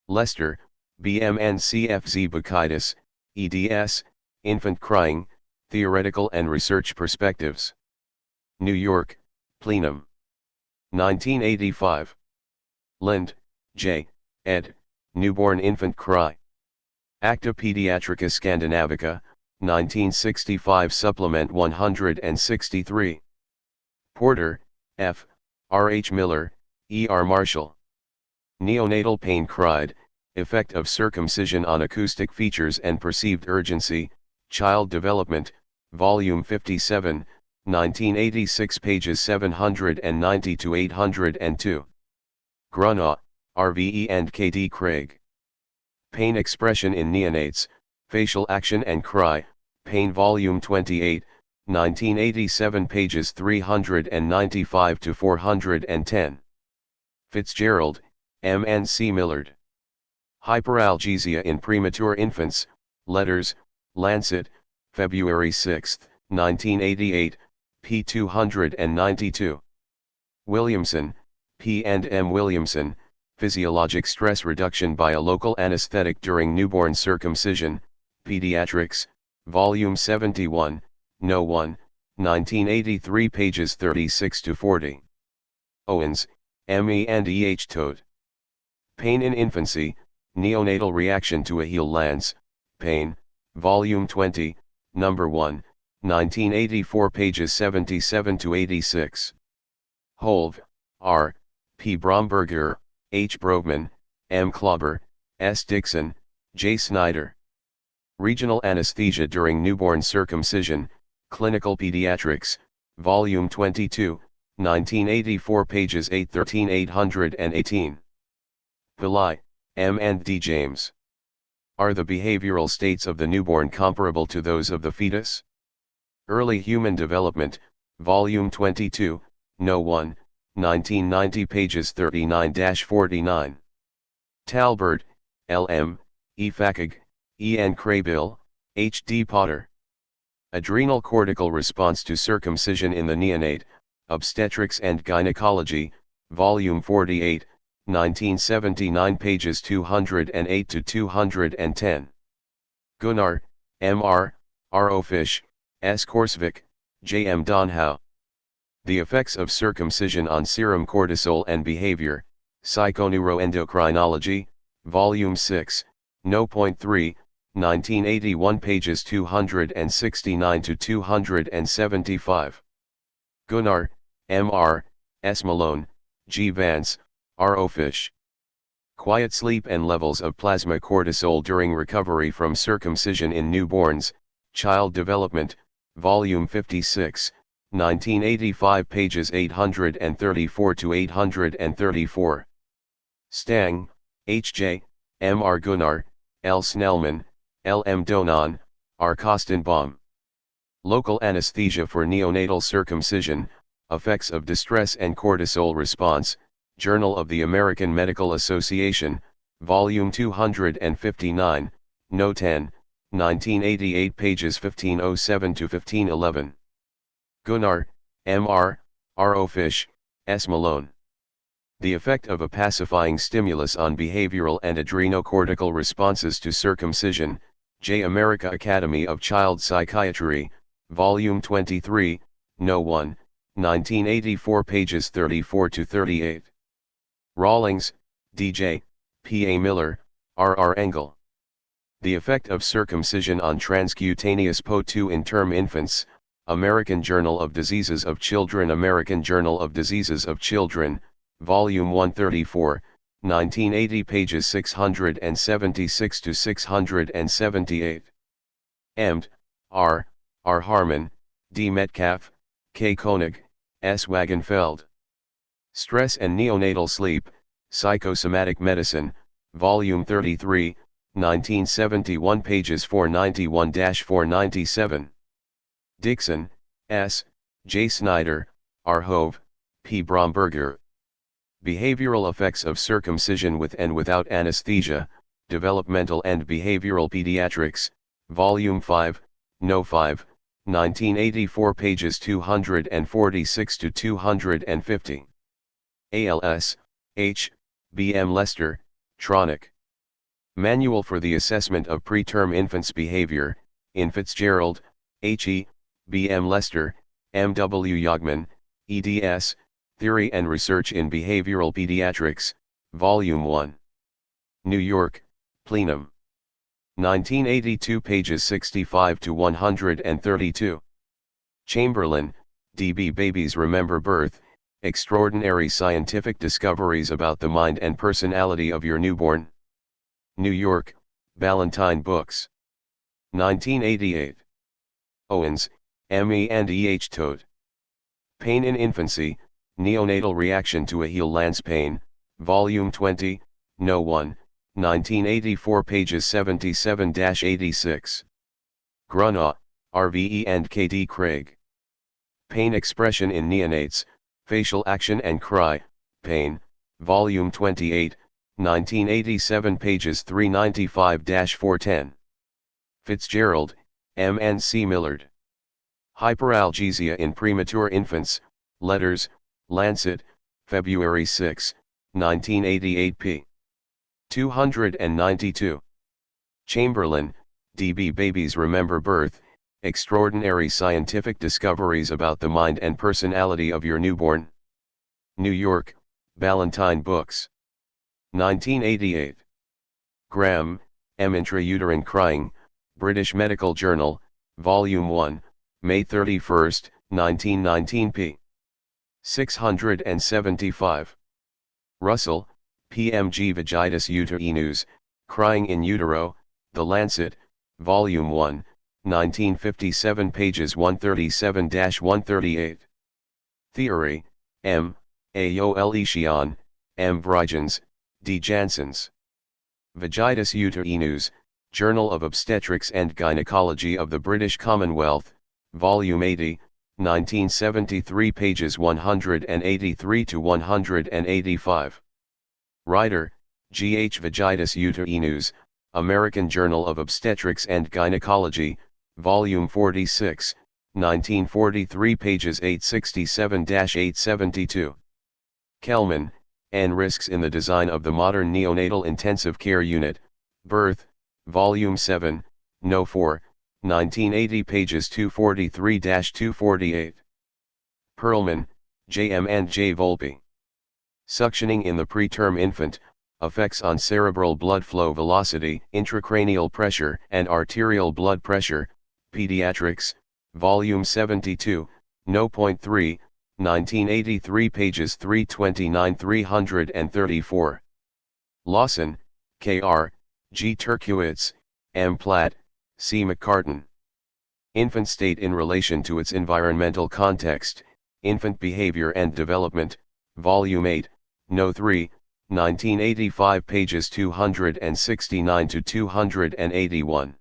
Lester, B. M. and C. F. Z. Bukaitis, eds, Infant Crying, Theoretical and Research Perspectives. New York, Plenum. 1985. Lind, J., ed., Newborn Infant Cry. Acta Pediatrica Scandinavica, 1965 Supplement 163. Porter, F., R. H. Miller, E. R. Marshall. Neonatal Pain Cried, Effect of Circumcision on Acoustic Features and Perceived Urgency, Child Development, Volume 57, 1986 pages 790 to 802. Grunaugh, R.V.E. and K. D. Craig. Pain Expression in Neonates, Facial Action and Cry, Pain Volume 28, 1987 pages 395 to 410. Fitzgerald, M. and C. Millard. Hyperalgesia in Premature Infants, Letters, Lancet, February 6, 1988, p. 292. Williamson, P. and M. Williamson, Physiologic Stress Reduction by a Local Anesthetic During Newborn Circumcision, Pediatrics, Volume 71, No. 1, 1983 pages 36 to 40. Owens, M. E. and E. H. Toad. Pain in Infancy, Neonatal Reaction to a Heel Lance, Pain, Volume 20, No. 1, 1984 pages 77 to 86. Holve, R., P. Bromberger, H. Brogman, M. Klauber, S. Dixon, J. Snyder. Regional Anesthesia During Newborn Circumcision, Clinical Pediatrics, Volume 22, 1984 pages 818. Pillai, M. and D. James. Are the behavioral states of the newborn comparable to those of the fetus? Early Human Development, Volume 22, No. 1, 1990 pages 39-49. Talbert, L. M., E. Fakig, E. N. Craybill, H. D. Potter. Adrenal Cortical Response to Circumcision in the Neonate, Obstetrics and Gynecology, Volume 48, 1979 pages 208 to 210. Gunnar, M. R., R. O. Fish, S. Korsvik, J. M. Donhow. The Effects of Circumcision on Serum Cortisol and Behavior, Psychoneuroendocrinology, Volume 6, No. 3, 1981 pages 269 to 275. Gunnar, M. R., S. Malone, G. Vance, R. O. Fish. Quiet sleep and levels of plasma cortisol during recovery from circumcision in newborns, Child Development, Volume 56, 1985, pages 834 to 834. Stang, H.J., M. R. Gunnar, L. Snellman, L. M. Donan, R. Kostenbaum. Local Anesthesia for Neonatal Circumcision, Effects of Distress and Cortisol Response, Journal of the American Medical Association, Volume 259, No. 10, 1988, pages 1507 to 1511. Gunnar, M. R., R. O. Fish, S. Malone. The Effect of a Pacifying Stimulus on Behavioral and Adrenocortical Responses to Circumcision, J. America Academy of Child Psychiatry, Volume 23, No. 1, 1984, pages 34 to 38. Rawlings, D.J., P. A. Miller, R. R. Engel. The Effect of Circumcision on Transcutaneous PO2 in Term Infants, American Journal of Diseases of Children, American Journal of Diseases of Children, Volume 134, 1980, pages 676 to 678. Emd, R. R. Harmon, D. Metcalf, K. Koenig, S. Wagenfeld. Stress and Neonatal Sleep, Psychosomatic Medicine, Volume 33, 1971, pages 491-497. Dixon, S., J. Snyder, R. Hove, P. Bromberger. Behavioral Effects of Circumcision with and Without Anesthesia, Developmental and Behavioral Pediatrics, Volume 5, No. 5, 1984, pages 246 to 250. ALS, H., B. M. Lester, Tronic. Manual for the Assessment of Preterm Infants' Behavior, in Fitzgerald, H. E., B. M. Lester, M. W. Yogman, eds, Theory and Research in Behavioral Pediatrics, Volume 1. New York, Plenum. 1982, pages 65 to 132. Chamberlain, D. B. Babies Remember Birth, Extraordinary Scientific Discoveries About the Mind and Personality of Your Newborn. New York, Ballantine Books. 1988. Owens, M. E. and E. H. Todt. Pain in Infancy, Neonatal Reaction to Ahiel-Lance Pain, Volume 20, No. 1, 1984, pages 77-86. Grunaugh, R.V.E. and K. D. Craig. Pain Expression in Neonates, Facial Action and Cry, Pain, Volume 28, 1987, pages 395-410. Fitzgerald, M. and C. Millard. Hyperalgesia in Premature Infants, Letters, Lancet, February 6, 1988, p. 292. Chamberlain, D. B. Babies Remember Birth, Extraordinary Scientific Discoveries About the Mind and Personality of Your Newborn. New York, Ballantine Books. 1988. Graham, M. Intrauterine Crying, British Medical Journal, Volume 1, May 31, 1919, p. 675. Russell, P.M.G. Vagitus Uterinus, Crying in Utero, The Lancet, Volume 1, 1957, pages 137-138. Theory, M. A. Yoelician, M. Brygens, D. Janssens. Vagitus Uterinus, Journal of Obstetrics and Gynecology of the British Commonwealth, Volume 80, 1973, pages 183-185. Ryder, G. H. Vagitus Uterinus, American Journal of Obstetrics and Gynecology, Volume 46, 1943, pages 867-872. Kelman, N. Risks in the Design of the Modern Neonatal Intensive Care Unit, Birth, Volume 7, No. 4, 1980, pages 243-248. Perlman, J. M. and J. Volpe. Suctioning in the Preterm Infant, Effects on Cerebral Blood Flow Velocity, Intracranial Pressure and Arterial Blood Pressure, Pediatrics, Volume 72, No. 3, 1983, pages 329-334. Lawson, K.R., G. Turkowitz, M. Platt, C. McCartan. Infant State in Relation to its Environmental Context, Infant Behavior and Development, Volume 8, No. 3, 1985, pages 269 to 281.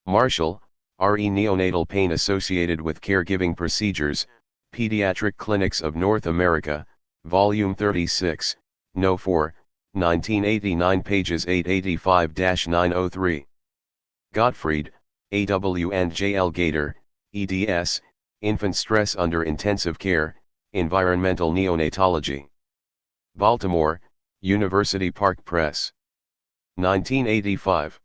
Marshall, R.E. Neonatal Pain Associated with Caregiving Procedures, Pediatric Clinics of North America, Volume 36, No. 4, 1989, pages 885-903. Gottfried, A.W. and J.L. Gator, eds, Infant Stress Under Intensive Care, Environmental Neonatology. Baltimore, University Park Press. 1985.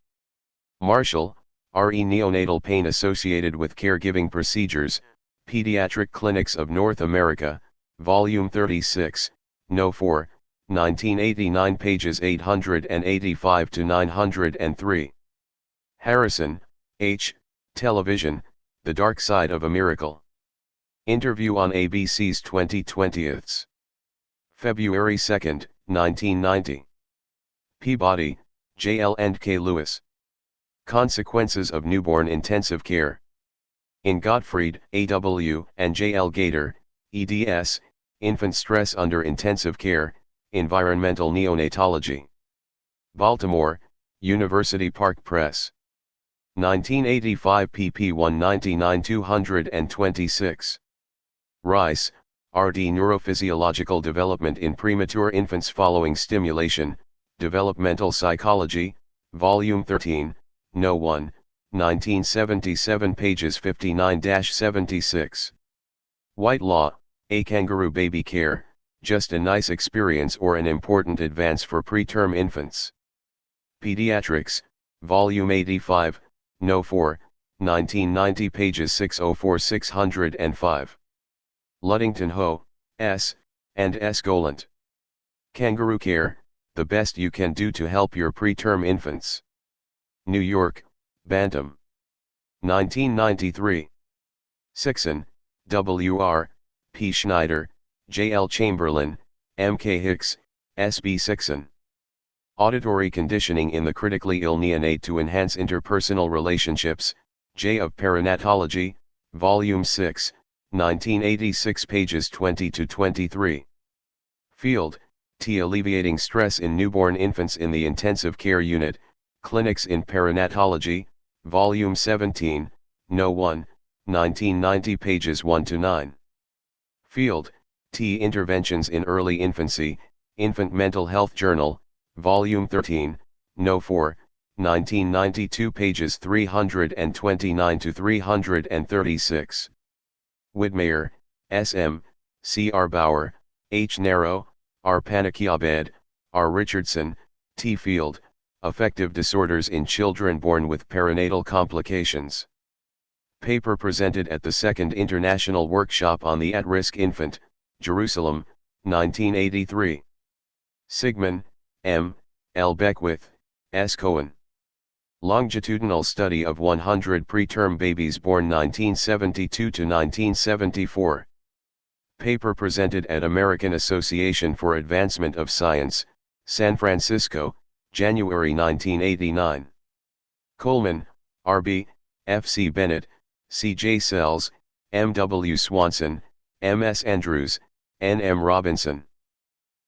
Marshall, R.E. Neonatal Pain Associated with Caregiving Procedures, Pediatric Clinics of North America, Volume 36, No. 4, 1989, pages 885 to 903. Harrison, H., Television, The Dark Side of a Miracle. Interview on ABC's 2020. February 2, 1990. Peabody, J.L. and K. Lewis. Consequences of Newborn Intensive Care. In Gottfried, A.W., and J.L. Gator, eds, Infant Stress Under Intensive Care, Environmental Neonatology. Baltimore, University Park Press. 1985, pp. 199-226. Rice, R.D. Neurophysiological Development in Premature Infants Following Stimulation, Developmental Psychology, Volume 13, No. 1, 1977, pages 59-76. Whitelaw, A. Kangaroo Baby Care, Just a Nice Experience or an Important Advance for Preterm Infants. Pediatrics, Volume 85, No. 4, 1990, pages 604-605. Luddington Ho, S., and S. Golant. Kangaroo Care, The Best You Can Do to Help Your Preterm Infants. New York, Bantam. 1993. Sixon, W.R., P. Schneider, J.L. Chamberlain, M.K. Hicks, S.B. Sixon. Auditory Conditioning in the Critically Ill Neonate to Enhance Interpersonal Relationships, J. of Perinatology, Volume 6, 1986, pages 20-23. Field, T. Alleviating Stress in Newborn Infants in the Intensive Care Unit, Clinics in Perinatology, Volume 17, No. 1, 1990, pages 1-9. Field, T. Interventions in Early Infancy, Infant Mental Health Journal, Volume 13, No. 4, 1992, pages 329-336. Widmeyer, S.M., C. R. Bauer, H. Narrow, R. Panikiabed, R. Richardson, T. Field, Affective Disorders in Children Born with Perinatal Complications. Paper presented at the Second International Workshop on the At-Risk Infant, Jerusalem, 1983. Sigman, M., L. Beckwith, S. Cohen. Longitudinal Study of 100 Preterm Babies Born 1972 to 1974. Paper presented at American Association for Advancement of Science, San Francisco, January 1989. Coleman, R.B., F.C. Bennett, C.J. Sells, M.W. Swanson, M.S. Andrews, N.M. Robinson.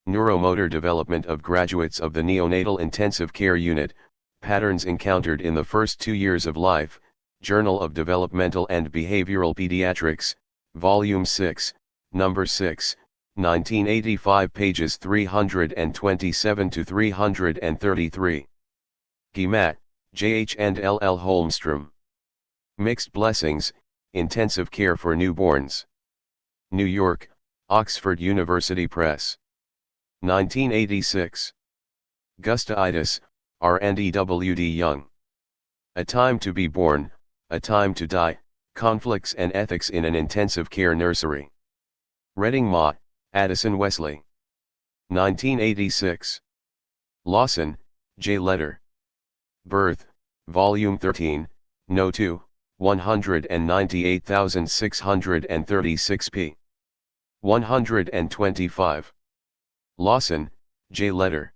Neuromotor Development of Graduates of the Neonatal Intensive Care Unit, Patterns Encountered in the First 2 Years of Life, Journal of Developmental and Behavioral Pediatrics, Volume 6, Number 6, 1985, pages 327-333. Guillemot, J.H. and L.L. Holmstrom. Mixed Blessings, Intensive Care for Newborns. New York, Oxford University Press. 1986. Gustaitis, R. and E. W. D. Young. A Time to Be Born, A Time to Die, Conflicts and Ethics in an Intensive Care Nursery. Reading Ma, Addison Wesley. 1986. Lawson, J. Letter. Birth, Volume 13, No. 2, 198,636 p. 125. Lawson, J. Letter.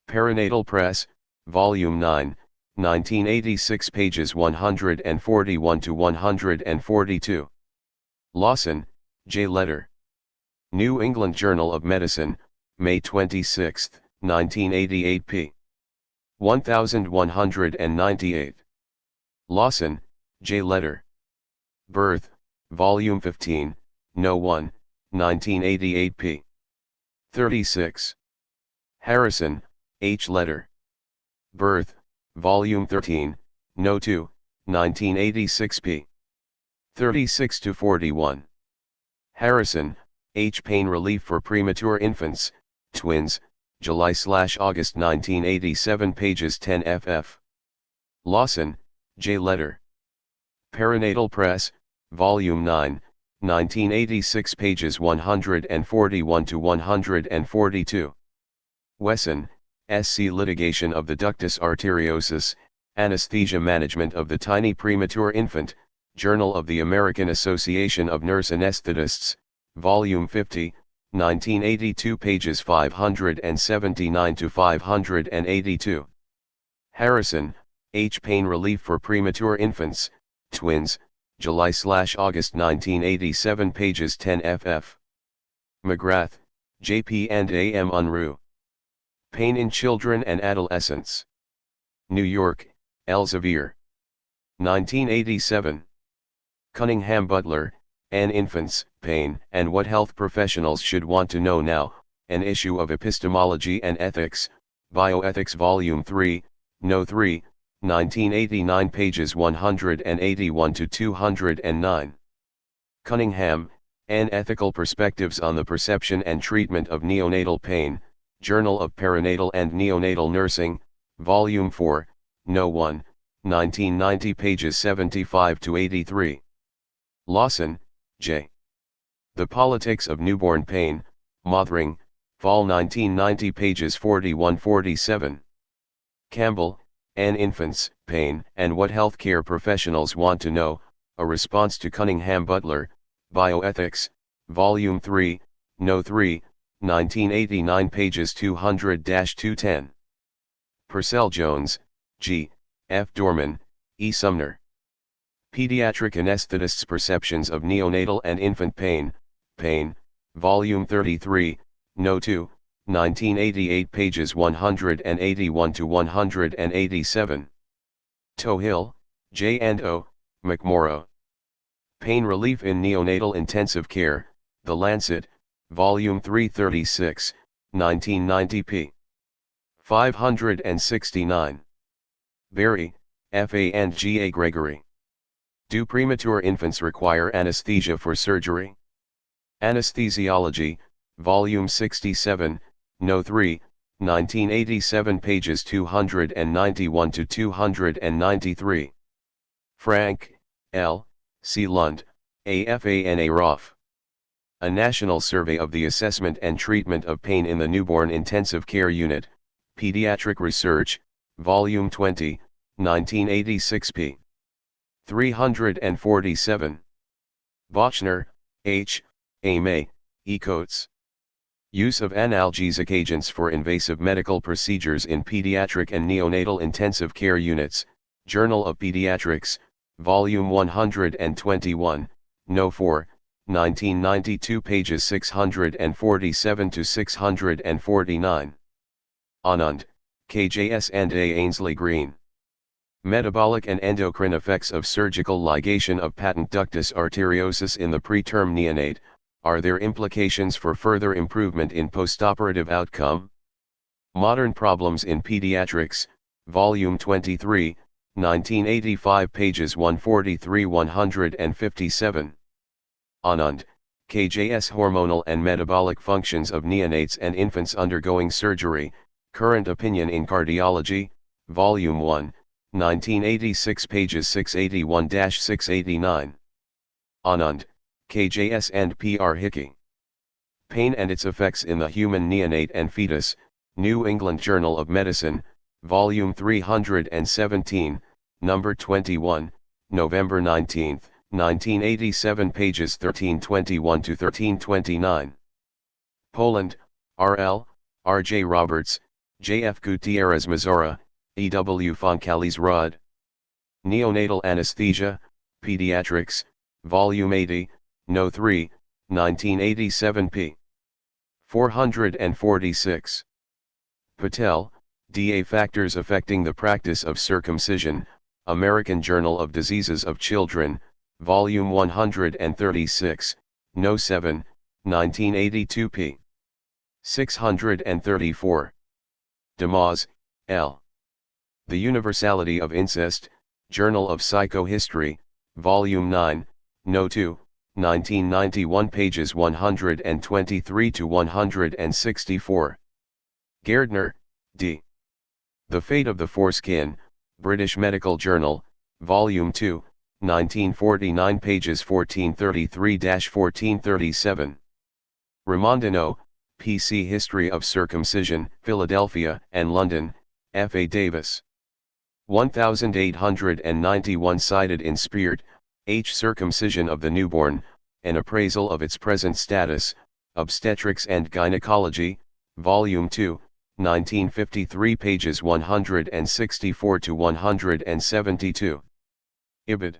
Perinatal Press, Volume 9, 1986, pages 141 to 142. Lawson, J. Letter. New England Journal of Medicine, May 26, 1988, p. 1198. Lawson, J. Letter. Birth, Volume 15, No. 1, 1988, p. 36. Harrison, H. Letter. Birth, Volume 13, No. 2, 1986, p. 36 to 41. Harrison, H. Pain Relief for Premature Infants, Twins, July/August 1987, pages 10 ff. Lawson, J. Letter. Perinatal Press, Volume 9, 1986, pages 141 to 142. Wesson, S.C. Litigation of the Ductus arteriosus, Anesthesia Management of the Tiny Premature Infant, Journal of the American Association of Nurse Anesthetists, Volume 50, 1982, pages 579 to 582. Harrison, H. Pain Relief for Premature Infants, Twins, July/August 1987, pages 10 ff. McGrath, J.P. and A.M. Unruh. Pain in Children and Adolescents. New York, Elsevier. 1987. Cunningham Butler, An Infant's Pain and What Health Professionals Should Want to Know Now, an issue of Epistemology and Ethics, Bioethics Volume 3, No. 3, 1989, pages 181 to 209. Cunningham, An Ethical Perspectives on the Perception and Treatment of Neonatal Pain, Journal of Perinatal and Neonatal Nursing, Volume 4, No. 1, 1990, pages 75 to 83. Lawson, J. The Politics of Newborn Pain, Mothering, Fall 1990, pages 41-47. Campbell, An Infant's Pain and What Healthcare Professionals Want to Know, A Response to Cunningham Butler, Bioethics, Volume 3, No. 3, 1989, pages 200-210. Purcell Jones, G., F. Dorman, E. Sumner. Pediatric Anesthetists' Perceptions of Neonatal and Infant Pain, Pain, Volume 33, No. 2, 1988, pages 181 to 187. Tohill, J. and O., McMorrow. Pain Relief in Neonatal Intensive Care, The Lancet, Volume 336, 1990, p. 569. Berry, F. A. and G. A. Gregory. Do premature infants require anesthesia for surgery? Anesthesiology, Volume 67, No. 3, 1987, pages 291 to 293. Frank, L., C. Lund, AFANA Roff. A National Survey of the Assessment and Treatment of Pain in the Newborn Intensive Care Unit, Pediatric Research, Volume 20, 1986, p. 347. Bochner, H., A. May, E. Coates. Use of analgesic agents for invasive medical procedures in pediatric and neonatal intensive care units, Journal of Pediatrics, Volume 121, No. 4, 1992, pages 647 to 649. Anand, KJS and A. Ainsley Green. Metabolic and endocrine effects of surgical ligation of patent ductus arteriosus in the preterm neonate, are there implications for further improvement in postoperative outcome? Modern Problems in Pediatrics, Volume 23, 1985, pages 143-157. Anand, KJS. Hormonal and Metabolic Functions of Neonates and Infants Undergoing Surgery, Current Opinion in Cardiology, Volume 1, 1986, pages 681-689. Anand, KJS. and P.R. Hickey. Pain and Its Effects in the Human Neonate and Fetus, New England Journal of Medicine, Volume 317, Number 21, November 19, 1987, pages 1321 to 1329. Poland, R.L., R.J. Roberts, J. F. Gutierrez Mazara, E. W. Foncallis Rudd. Neonatal Anesthesia, Pediatrics, Volume 80, No. 3, 1987 p. 446. Patel, D. A Factors Affecting the Practice of Circumcision, American Journal of Diseases of Children, Volume 136, No. 7, 1982 p. 634. Demas, L. The Universality of Incest, Journal of Psychohistory, Volume 9, No. 2, 1991 pages 123 to 164. Gairdner, D. The Fate of the Foreskin, British Medical Journal, Volume 2, 1949 pages 1433-1437. Rimondino, P.C. History of Circumcision, Philadelphia and London, F. A. Davis. 1891 cited in Speert, H. Circumcision of the Newborn, An Appraisal of its Present Status, Obstetrics and Gynecology, Volume 2, 1953 pages 164 to 172. Ibid.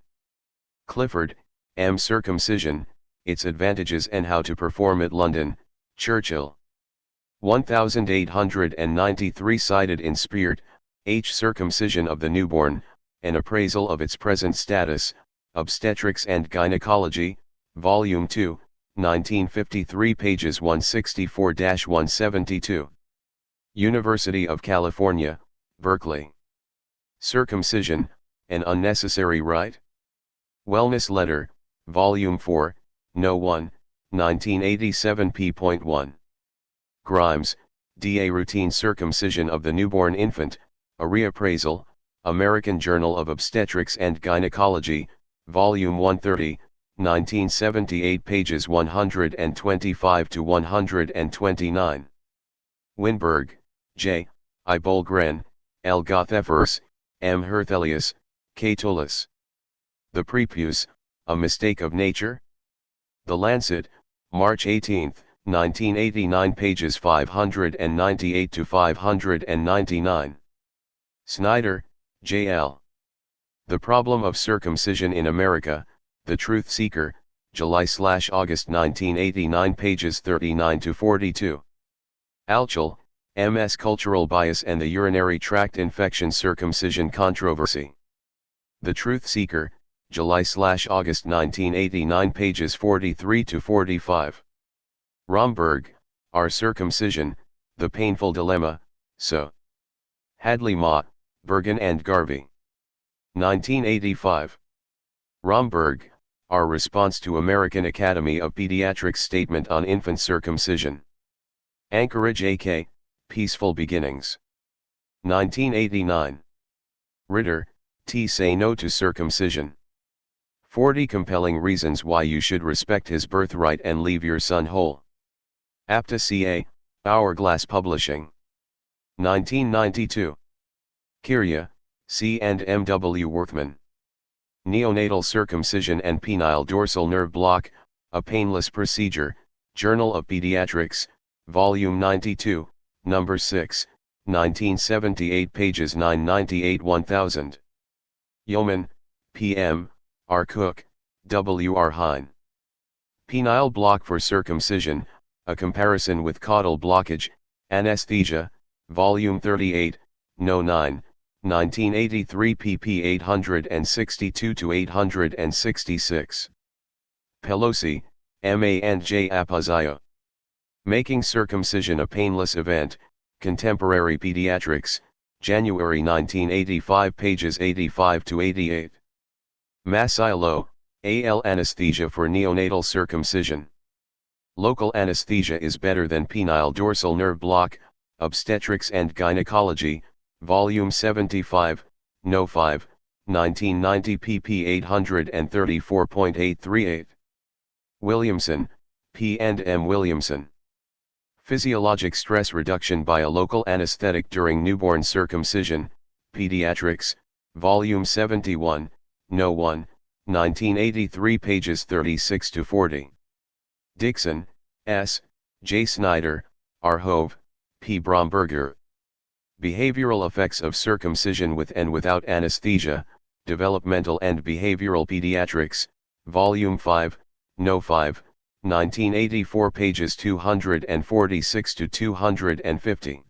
Clifford, M. Circumcision, Its Advantages and How to Perform it. London, Churchill. 1893 cited in Speert, H. Circumcision of the Newborn, An Appraisal of its Present Status, Obstetrics and Gynecology, Volume 2, 1953 pages 164-172. University of California, Berkeley. Circumcision, An Unnecessary Rite? Wellness Letter, Volume 4, No. 1, 1987 p.1. Grimes, D. A Routine Circumcision of the Newborn Infant, A Reappraisal, American Journal of Obstetrics and Gynecology, Volume 130, 1978 pages 125 to 129. Winberg, J. I. Bolgren, L. Gothefers, M. Herthelius, K. Tullis. The Prepuce, A Mistake of Nature? The Lancet, March 18, 1989 pages 598 to 599. Snyder, J. L. The Problem of Circumcision in America, The Truth Seeker, July/August 1989 pages 39 to 42. Alchel, M.S. Cultural Bias and the Urinary Tract Infection Circumcision Controversy. The Truth Seeker, July/August 1989 pages 43 to 45. Romberg, R. Circumcision, The Painful Dilemma, So. Hadley Mott, Bergen and Garvey. 1985. Romberg, R. Response to American Academy of Pediatrics Statement on Infant Circumcision. Anchorage AK, Peaceful Beginnings. 1989. Ritter, T. Say No to Circumcision. 40 Compelling Reasons Why You Should Respect His Birthright and Leave Your Son Whole. APTA CA, Hourglass Publishing. 1992. Kiria, C. and M. W. Worthman. Neonatal Circumcision and Penile Dorsal Nerve Block, A Painless Procedure, Journal of Pediatrics, Volume 92, No. 6, 1978 pages 998-1000. Yeoman, P.M., R. Cook, W. R. Hine. Penile Block for Circumcision, A Comparison with Caudal Blockage, Anesthesia, Volume 38, No. 9, 1983 pp 862-866. Pelosi, M.A. and J. Apazio. Making Circumcision a Painless Event, Contemporary Pediatrics, January 1985 pages 85-88. Masilo, A.L. Anesthesia for Neonatal Circumcision. Local anesthesia is better than penile dorsal nerve block, Obstetrics and Gynecology, Volume 75, No. 5, 1990 pp 834.838. Williamson, P. and M. Williamson. Physiologic Stress Reduction by a Local Anesthetic During Newborn Circumcision, Pediatrics, Volume 71, No. 1, 1983 pages 36-40. Dixon, S., J. Snyder, R. Hove, P. Bromberger. Behavioral effects of circumcision with and without anesthesia, Developmental and Behavioral Pediatrics, Volume 5, No. 5, 1984 pages 246 to 250.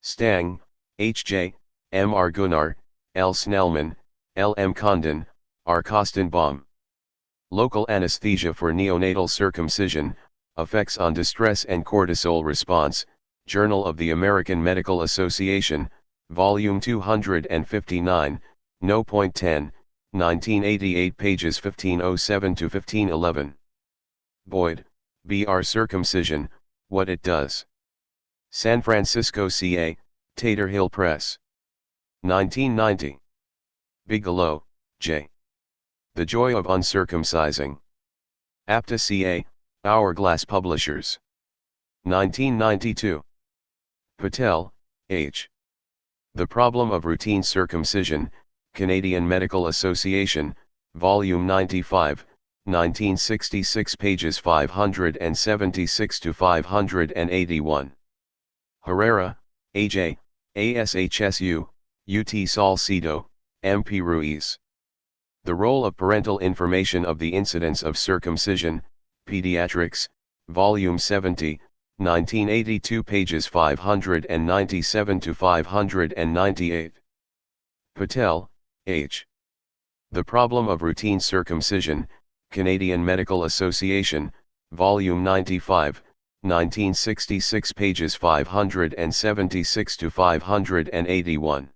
Stang, H.J., M. R. Gunnar, L. Snellman, L. M. Condon, R. Kostenbaum. Local Anesthesia for Neonatal Circumcision, Effects on Distress and Cortisol Response, Journal of the American Medical Association, Volume 259, No. 10, 1988 pages 1507 to 1511. Boyd, B. R. Circumcision, What It Does. San Francisco, CA, Tater Hill Press. 1990. Bigelow, J. The Joy of Uncircumcising. Apta, CA, Hourglass Publishers. 1992. Patel, H. The Problem of Routine Circumcision, Canadian Medical Association, Volume 95, 1966 pages 576 to 581. Herrera, A.J., ASHSU, UT Salcedo, M.P. Ruiz. The Role of Parental Information of the Incidence of Circumcision, Pediatrics, Volume 70, 1982 pages 597 to 598. Patel, H. The Problem of Routine Circumcision, Canadian Medical Association, Volume 95, 1966 pages 576 to 581.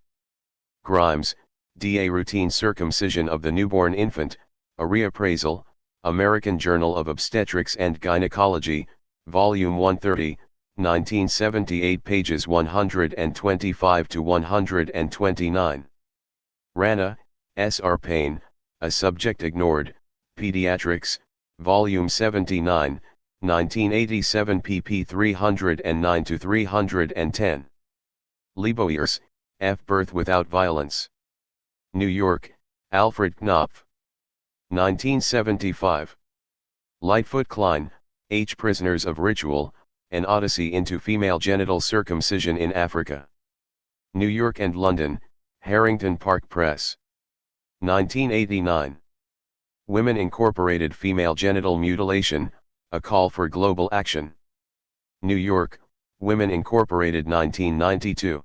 Grimes, D.A. Routine Circumcision of the Newborn Infant, A Reappraisal, American Journal of Obstetrics and Gynecology, Volume 130, 1978 pages 125 to 129. Rana, S. R. Payne, A Subject Ignored, Pediatrics, Volume 79, 1987 pp 309 to 310. Lieboers, F. Birth Without Violence. New York, Alfred Knopf. 1975. Lightfoot Klein, H. Prisoners of Ritual, An Odyssey into Female Genital Circumcision in Africa. New York and London, Harrington Park Press. 1989. Women Incorporated Female Genital Mutilation, A Call for Global Action. New York, Women Incorporated 1992.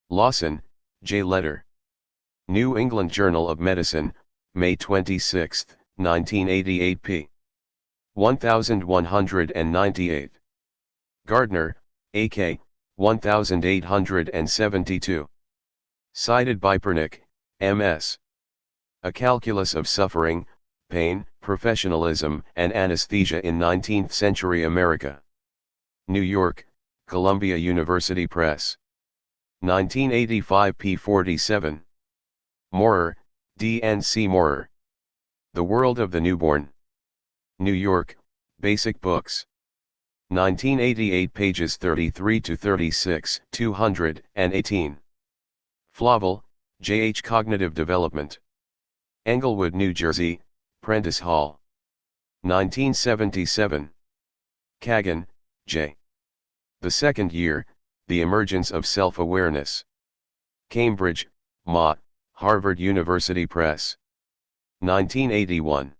Lawson, J. Letter. New England Journal of Medicine, May 26, 1988 p. 1198. Gardner, A.K., 1872. Cited by Pernick, M.S. A Calculus of Suffering, Pain, Professionalism, and Anesthesia in 19th-Century America. New York, Columbia University Press. 1985 p. 47. Moorer, D.N.C. Moorer. The World of the Newborn. New York, Basic Books. 1988 pages 33 to 36, 218. Flavel, J.H. Cognitive Development. Englewood, New Jersey, Prentice Hall. 1977. Kagan, J. The Second Year, The Emergence of Self-Awareness. Cambridge, Ma, Harvard University Press. 1981.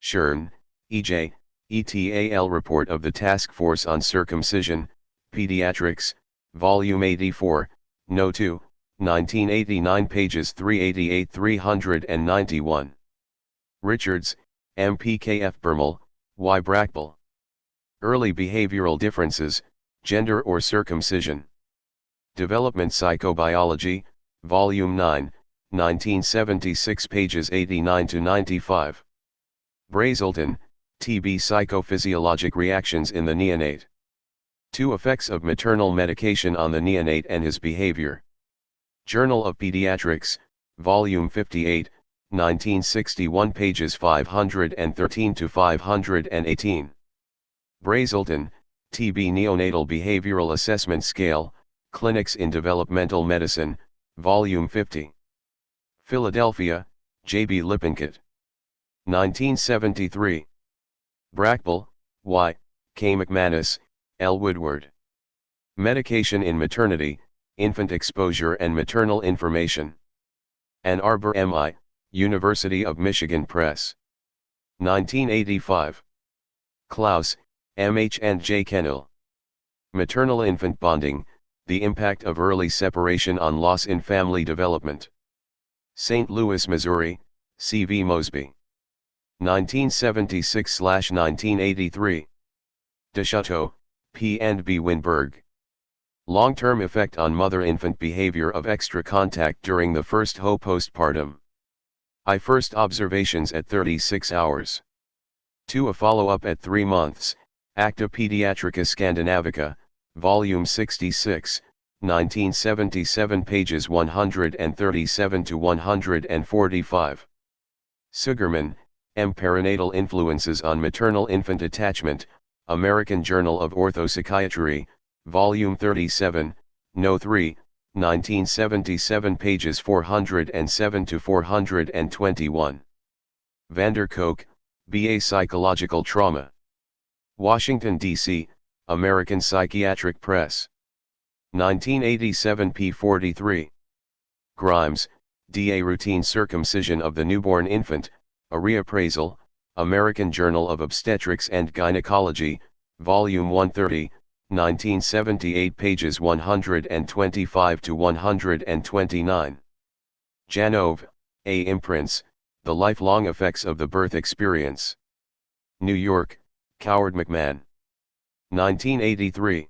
Schern, E.J., ETAL Report of the Task Force on Circumcision, Pediatrics, Volume 84, No. 2, 1989 pages 388-391. Richards, M.P.K.F. Bermel, Y. Brackbull. Early Behavioral Differences, Gender or Circumcision. Development Psychobiology, Volume 9, 1976 pages 89 to 95. Brazelton, T.B. Psychophysiologic Reactions in the Neonate. 2 Effects of Maternal Medication on the Neonate and His Behavior. Journal of Pediatrics, Volume 58, 1961 pages 513 to 518. Brazelton, T.B. Neonatal Behavioral Assessment Scale, Clinics in Developmental Medicine, Volume 50. Philadelphia, J.B. Lippincott. 1973. Brackbull, Y., K. McManus, L. Woodward. Medication in Maternity, Infant Exposure and Maternal Information. Ann Arbor MI, University of Michigan Press. 1985. Klaus, M.H. and J. Kennel. Maternal-Infant Bonding, The Impact of Early Separation on Loss in Family Development. St. Louis, Missouri, C. V. Mosby. 1976-1983. Deschâteau, P. and B. Winberg. Long-term effect on mother-infant behavior of extra contact during the first postpartum. I. First observations at 36 hours. 2. A follow-up at 3 months, Acta Pediatrica Scandinavica, Volume 66, 1977, pages 137 to 145. Sugerman, M. Perinatal Influences on Maternal-Infant Attachment, American Journal of Orthopsychiatry, Volume 37, No. 3, 1977, pages 407 to 421. Vander Kolk, B.A. Psychological Trauma. Washington, D.C., American Psychiatric Press. 1987, p. 43. Grimes, D.A. Routine Circumcision of the Newborn Infant, a Reappraisal, American Journal of Obstetrics and Gynecology, Volume 130, 1978, pages 125 to 129. Janov, A. Imprints, The Lifelong Effects of the Birth Experience. New York, Coward McMahon. 1983.